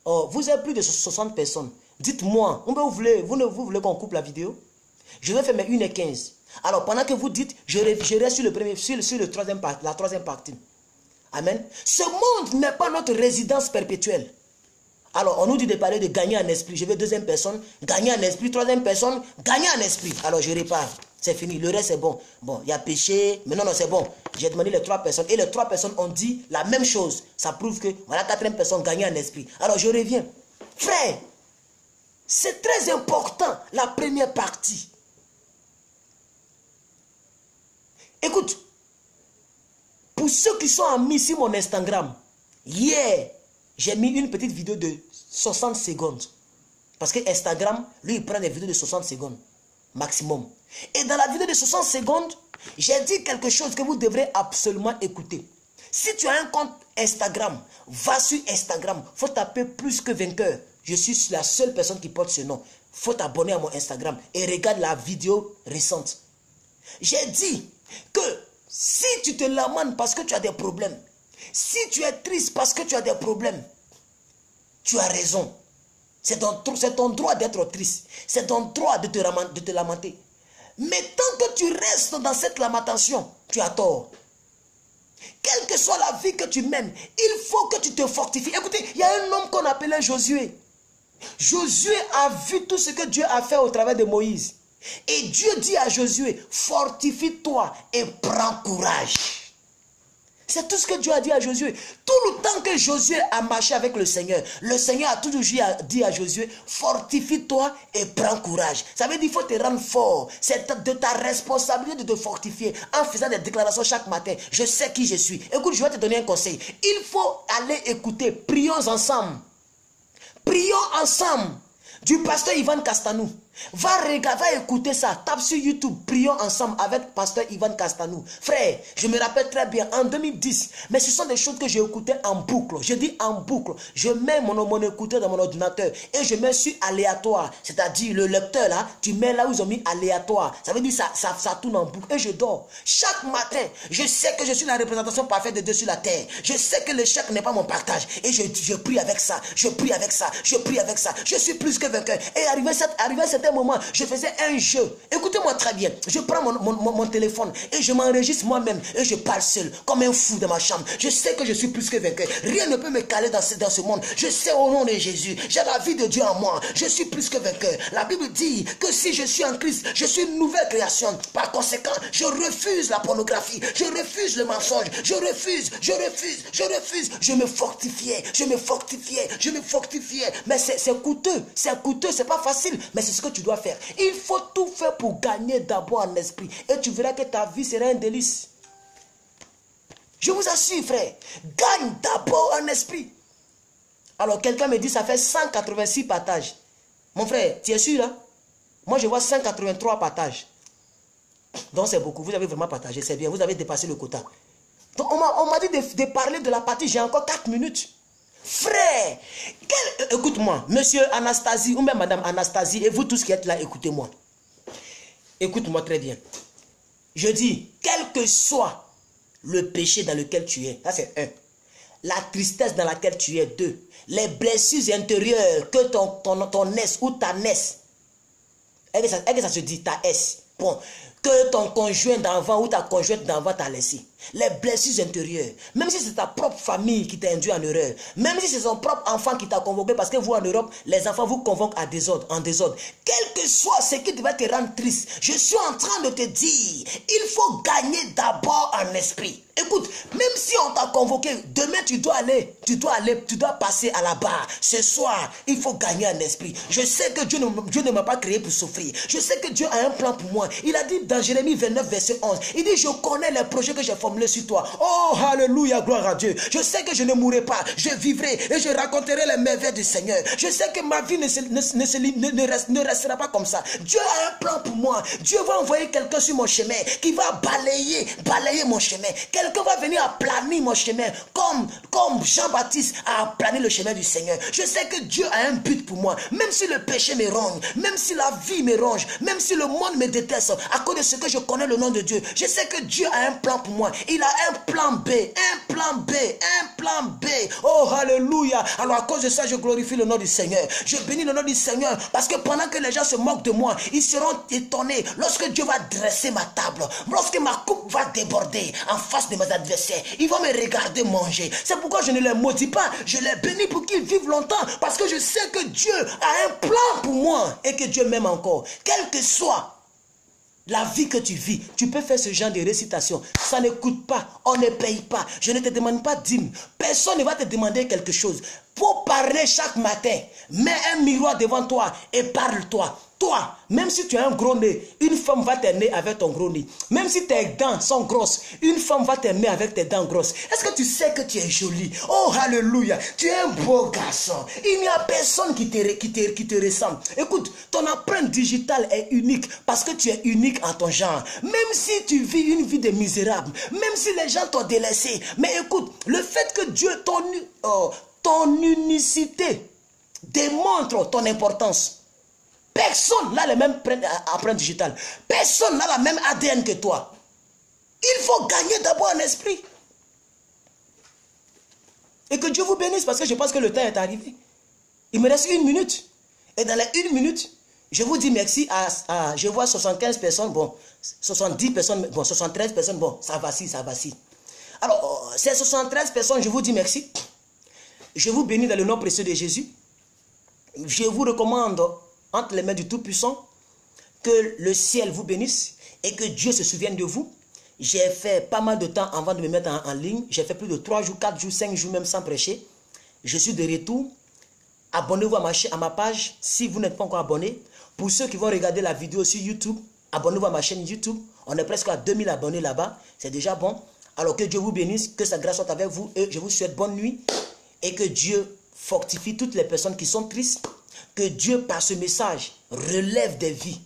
Oh, vous avez plus de 60 personnes. Dites-moi. Ou bien vous voulez qu'on coupe la vidéo? Je vais faire mes 1h15. Alors pendant que vous dites, je reste sur le premier, sur la troisième partie. Amen. Ce monde n'est pas notre résidence perpétuelle. Alors, on nous dit de parler de gagner en esprit. Je veux 2e personne, gagner en esprit. 3e personne, gagner en esprit. Alors, je répare. C'est fini. Le reste, c'est bon. Bon, il y a péché. Mais non, c'est bon. J'ai demandé les 3 personnes. Et les 3 personnes ont dit la même chose. Ça prouve que, voilà, 4e personne, gagner en esprit. Alors, je reviens. Frère, c'est très important, la première partie. Écoute, pour ceux qui sont amis sur mon Instagram, hier, j'ai mis une petite vidéo de 60 secondes. Parce que Instagram, lui, il prend des vidéos de 60 secondes. Maximum. Et dans la vidéo de 60 secondes, j'ai dit quelque chose que vous devrez absolument écouter. Si tu as un compte Instagram, va sur Instagram. Il faut taper plus que vainqueur. Je suis la seule personne qui porte ce nom. Il faut t'abonner à mon Instagram et regarde la vidéo récente. J'ai dit que si tu te lamentes parce que tu as des problèmes, si tu es triste parce que tu as des problèmes, tu as raison. C'est ton droit d'être triste. C'est ton droit de te lamenter. Mais tant que tu restes dans cette lamentation, tu as tort. Quelle que soit la vie que tu mènes, il faut que tu te fortifies. Écoutez, il y a un homme qu'on appelait Josué. Josué a vu tout ce que Dieu a fait au travers de Moïse. Et Dieu dit à Josué, fortifie-toi et prends courage. C'est tout ce que Dieu a dit à Josué. Tout le temps que Josué a marché avec le Seigneur a toujours dit à Josué, fortifie-toi et prends courage. Ça veut dire qu'il faut te rendre fort. C'est de ta responsabilité de te fortifier en faisant des déclarations chaque matin. Je sais qui je suis. Écoute, je vais te donner un conseil. Il faut aller écouter. Prions ensemble. Prions ensemble. Du pasteur Ivan Castanou. Va écouter ça. Tape sur YouTube. Prions ensemble avec pasteur Ivan Castanou. Frère, je me rappelle très bien en 2010. Mais ce sont des choses que j'ai écoutées en boucle. Je dis en boucle. Je mets mon écouteur dans mon ordinateur et je mets sur aléatoire. C'est-à-dire le lecteur là, tu mets là où ils ont mis aléatoire. Ça veut dire ça tourne en boucle et je dors. Chaque matin, je sais que je suis la représentation parfaite de Dieu sur la terre. Je sais que l'échec n'est pas mon partage. Et je prie avec ça. Je prie avec ça. Je prie avec ça. Je suis plus que vainqueur. Et arrivé à certain moment, je faisais un jeu. Écoutez-moi très bien. Je prends mon téléphone et je m'enregistre moi-même et je parle seul comme un fou dans ma chambre. Je sais que je suis plus que vainqueur. Rien ne peut me caler dans ce monde. Je sais au nom de Jésus. J'ai la vie de Dieu en moi. Je suis plus que vainqueur. La Bible dit que si je suis en Christ, je suis une nouvelle création. Par conséquent, je refuse la pornographie. Je refuse le mensonge. Je refuse. Je me fortifiais. Mais c'est coûteux. C'est pas facile. Mais c'est ce que tu dois faire. Il faut tout faire pour gagner d'abord en esprit. Et tu verras que ta vie sera un délice. Je vous assure, frère. Gagne d'abord en esprit. Alors, quelqu'un me dit, ça fait 186 partages. Mon frère, tu es sûr, là? Moi, je vois 183 partages. Donc, c'est beaucoup. Vous avez vraiment partagé. C'est bien. Vous avez dépassé le quota. Donc, on m'a dit de parler de la partie. J'ai encore 4 minutes. Frère, écoute-moi, monsieur Anastasie ou même madame Anastasie, et vous tous qui êtes là, écoutez-moi. Écoute-moi très bien. Je dis, quel que soit le péché dans lequel tu es, ça c'est 1. La tristesse dans laquelle tu es, 2. Les blessures intérieures que ton S ou ta NES, est-ce que ça se dit ta S? Bon, que ton conjoint d'enfant ou ta conjointe d'enfant t'a laissé. Les blessures intérieures. Même si c'est ta propre famille qui t'a induit en erreur. Même si c'est son propre enfant qui t'a convoqué. Parce que vous en Europe, les enfants vous convoquent en désordre. Quel que soit ce qui devait te rendre triste. Je suis en train de te dire. Il faut gagner d'abord en esprit. Écoute, même si on t'a convoqué, demain tu dois passer à la barre. Ce soir, il faut gagner en esprit. Je sais que Dieu ne m'a pas créé pour souffrir. Je sais que Dieu a un plan pour moi. Il a dit dans Jérémie 29, verset 11, il dit, je connais les projets que j'ai formulés sur toi. Oh, alléluia, gloire à Dieu. Je sais que je ne mourrai pas, je vivrai et je raconterai les merveilles du Seigneur. Je sais que ma vie ne restera pas comme ça. Dieu a un plan pour moi. Dieu va envoyer quelqu'un sur mon chemin qui va balayer mon chemin. Quelqu'un va venir aplanir mon chemin comme Jean-Baptiste a aplané le chemin du Seigneur. Je sais que Dieu a un but pour moi. Même si le péché me ronge, même si la vie me ronge, même si le monde me déteste, à cause de ce que je connais le nom de Dieu, je sais que Dieu a un plan pour moi. Il a un plan B, un plan B, un plan B. Oh, alléluia. Alors à cause de ça, je glorifie le nom du Seigneur. Je bénis le nom du Seigneur parce que pendant que les gens se moquent de moi, ils seront étonnés lorsque Dieu va dresser ma table, lorsque ma coupe va déborder en face de mes adversaires. Ils vont me regarder manger. C'est pourquoi je ne les maudis pas. Je les bénis pour qu'ils vivent longtemps parce que je sais que Dieu a un plan pour moi et que Dieu m'aime encore. Quel que soit la vie que tu vis, tu peux faire ce genre de récitation. Ça ne coûte pas, on ne paye pas. Je ne te demande pas dîme. Personne ne va te demander quelque chose. Pour parler chaque matin, mets un miroir devant toi et parle-toi. Toi, même si tu as un gros nez, une femme va t'aimer avec ton gros nez. Même si tes dents sont grosses, une femme va t'aimer avec tes dents grosses. Est-ce que tu sais que tu es jolie? Oh, alléluia, tu es un beau garçon. Il n'y a personne qui te ressemble. Écoute, ton empreinte digitale est unique parce que tu es unique en ton genre. Même si tu vis une vie de misérable, même si les gens t'ont délaissé. Mais écoute, le fait que Dieu, ton unicité, Démontre ton importance. Personne n'a le même empreinte digitale. Personne n'a la même ADN que toi. Il faut gagner d'abord en esprit. Et que Dieu vous bénisse parce que je pense que le temps est arrivé. Il me reste 1 minute. Et dans les 1 minute, je vous dis merci à je vois 75 personnes, bon, 70 personnes, bon, 73 personnes, bon, ça vacille, ça vacille. Alors, ces 73 personnes, je vous dis merci. Je vous bénis dans le nom précieux de Jésus. Je vous recommande, entre les mains du Tout-Puissant, que le ciel vous bénisse et que Dieu se souvienne de vous. J'ai fait pas mal de temps avant de me mettre en ligne. J'ai fait plus de 3 jours, 4 jours, 5 jours même sans prêcher. Je suis de retour. Abonnez-vous à ma page si vous n'êtes pas encore abonné. Pour ceux qui vont regarder la vidéo sur YouTube, abonnez-vous à ma chaîne YouTube. On est presque à 2000 abonnés là-bas. C'est déjà bon. Alors que Dieu vous bénisse, que sa grâce soit avec vous. Et je vous souhaite bonne nuit. Et que Dieu fortifie toutes les personnes qui sont tristes. Que Dieu, par ce message, relève des vies.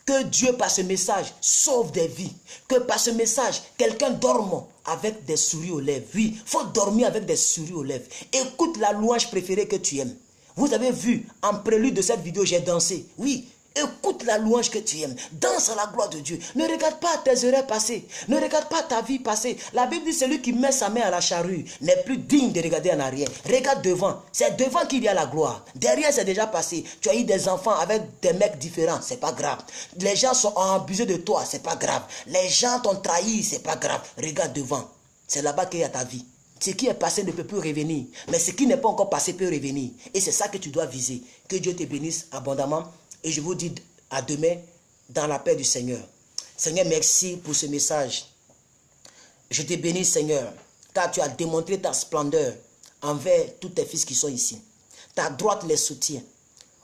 Que Dieu, par ce message, sauve des vies. Que par ce message, quelqu'un dorme avec des souris aux lèvres. Oui, il faut dormir avec des souris aux lèvres. Écoute la louange préférée que tu aimes. Vous avez vu, en prélude de cette vidéo, j'ai dansé. Oui, écoute la louange que tu aimes. Danse à la gloire de Dieu. Ne regarde pas tes erreurs passées. Ne regarde pas ta vie passée. La Bible dit, celui qui met sa main à la charrue n'est plus digne de regarder en arrière. Regarde devant. C'est devant qu'il y a la gloire. Derrière, c'est déjà passé. Tu as eu des enfants avec des mecs différents. C'est pas grave. Les gens sont abusés de toi. C'est pas grave. Les gens t'ont trahi. C'est pas grave. Regarde devant. C'est là-bas qu'il y a ta vie. Ce qui est passé ne peut plus revenir. Mais ce qui n'est pas encore passé peut revenir. Et c'est ça que tu dois viser. Que Dieu te bénisse abondamment. Et je vous dis à demain dans la paix du Seigneur. Seigneur, merci pour ce message. Je te bénis, Seigneur, car tu as démontré ta splendeur envers tous tes fils qui sont ici. Ta droite les soutient.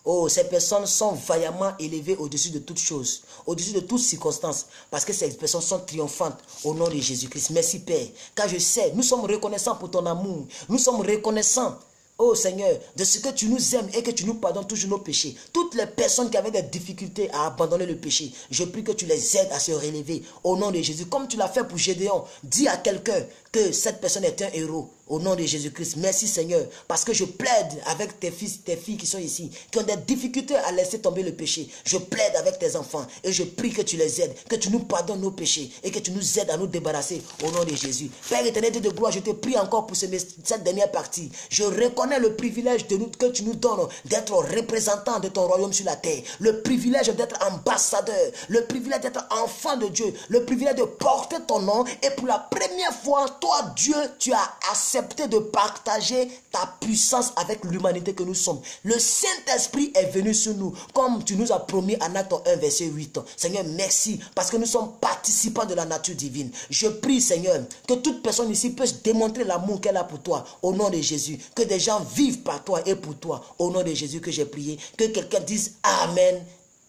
Oh, ces personnes sont vaillamment élevées au-dessus de toutes choses, au-dessus de toutes circonstances, parce que ces personnes sont triomphantes au nom de Jésus-Christ. Merci, Père, car je sais, nous sommes reconnaissants pour ton amour. Nous sommes reconnaissants, oh Seigneur, de ce que tu nous aimes et que tu nous pardonnes toujours nos péchés. Toutes les personnes qui avaient des difficultés à abandonner le péché, je prie que tu les aides à se relever au nom de Jésus. Comme tu l'as fait pour Gédéon, dis à quelqu'un que cette personne est un héros. Au nom de Jésus-Christ, merci Seigneur, parce que je plaide avec tes fils, tes filles qui sont ici, qui ont des difficultés à laisser tomber le péché. Je plaide avec tes enfants et je prie que tu les aides, que tu nous pardonnes nos péchés et que tu nous aides à nous débarrasser au nom de Jésus. Père éternel de gloire, je te prie encore pour cette dernière partie. Je reconnais le privilège que tu nous donnes d'être représentant de ton royaume sur la terre, le privilège d'être ambassadeur, le privilège d'être enfant de Dieu, le privilège de porter ton nom et pour la première fois, toi Dieu, tu as accepté de partager ta puissance avec l'humanité que nous sommes. Le Saint-Esprit est venu sur nous, comme tu nous as promis en Acte 1, verset 8. Seigneur, merci, parce que nous sommes participants de la nature divine. Je prie, Seigneur, que toute personne ici puisse démontrer l'amour qu'elle a pour toi, au nom de Jésus. Que des gens vivent par toi et pour toi, au nom de Jésus que j'ai prié. Que quelqu'un dise Amen,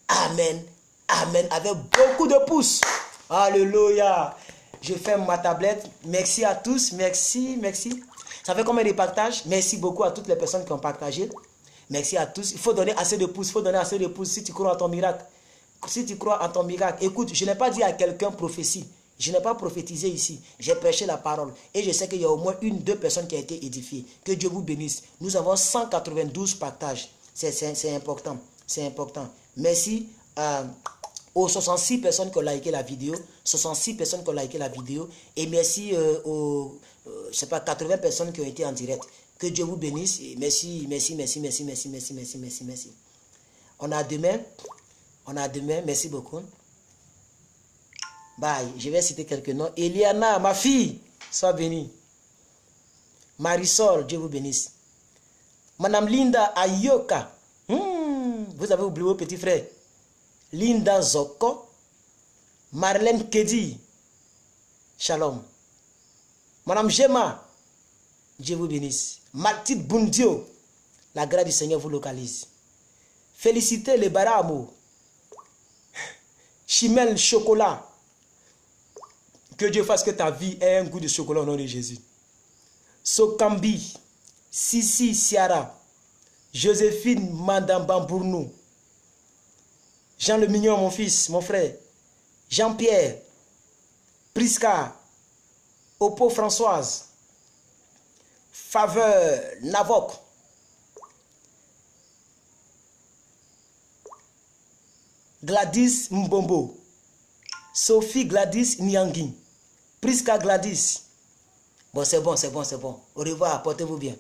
Amen, Amen, avec beaucoup de pouces. Alléluia. Je ferme ma tablette. Merci à tous. Merci, merci. Ça fait combien de partages? Merci beaucoup à toutes les personnes qui ont partagé. Merci à tous. Il faut donner assez de pouces. Il faut donner assez de pouces si tu crois en ton miracle. Si tu crois en ton miracle. Écoute, je n'ai pas dit à quelqu'un prophétie. Je n'ai pas prophétisé ici. J'ai prêché la parole. Et je sais qu'il y a au moins 1 ou 2 personnes qui ont été édifiées. Que Dieu vous bénisse. Nous avons 192 partages. C'est important. C'est important. Merci aux 66 personnes qui ont liké la vidéo, 66 personnes qui ont liké la vidéo, et merci aux, je sais pas, 80 personnes qui ont été en direct. Que Dieu vous bénisse, et merci, merci, merci, merci, merci, merci, merci, merci, merci. On a demain, merci beaucoup. Bye, je vais citer quelques noms. Eliana, ma fille, sois bénie. Marisol, Dieu vous bénisse. Madame Linda Ayoka, vous avez oublié vos petits frères. Linda Zoko, Marlène Kedi, Shalom. Madame Gemma, Dieu vous bénisse. Mathilde Bundio, la grâce du Seigneur vous localise. Félicitez les Baramo. Chimel Chocolat. Que Dieu fasse que ta vie ait un goût de chocolat au nom de Jésus. Sokambi, Sissi Siara, Joséphine Mandambambournou. Jean le Mignon, mon fils, mon frère. Jean-Pierre. Prisca. Oppo Françoise. Faveur Navok. Gladys Mbombo, Sophie Gladys Niangui, Priska Gladys. Bon, c'est bon, c'est bon, c'est bon. Au revoir, portez-vous bien.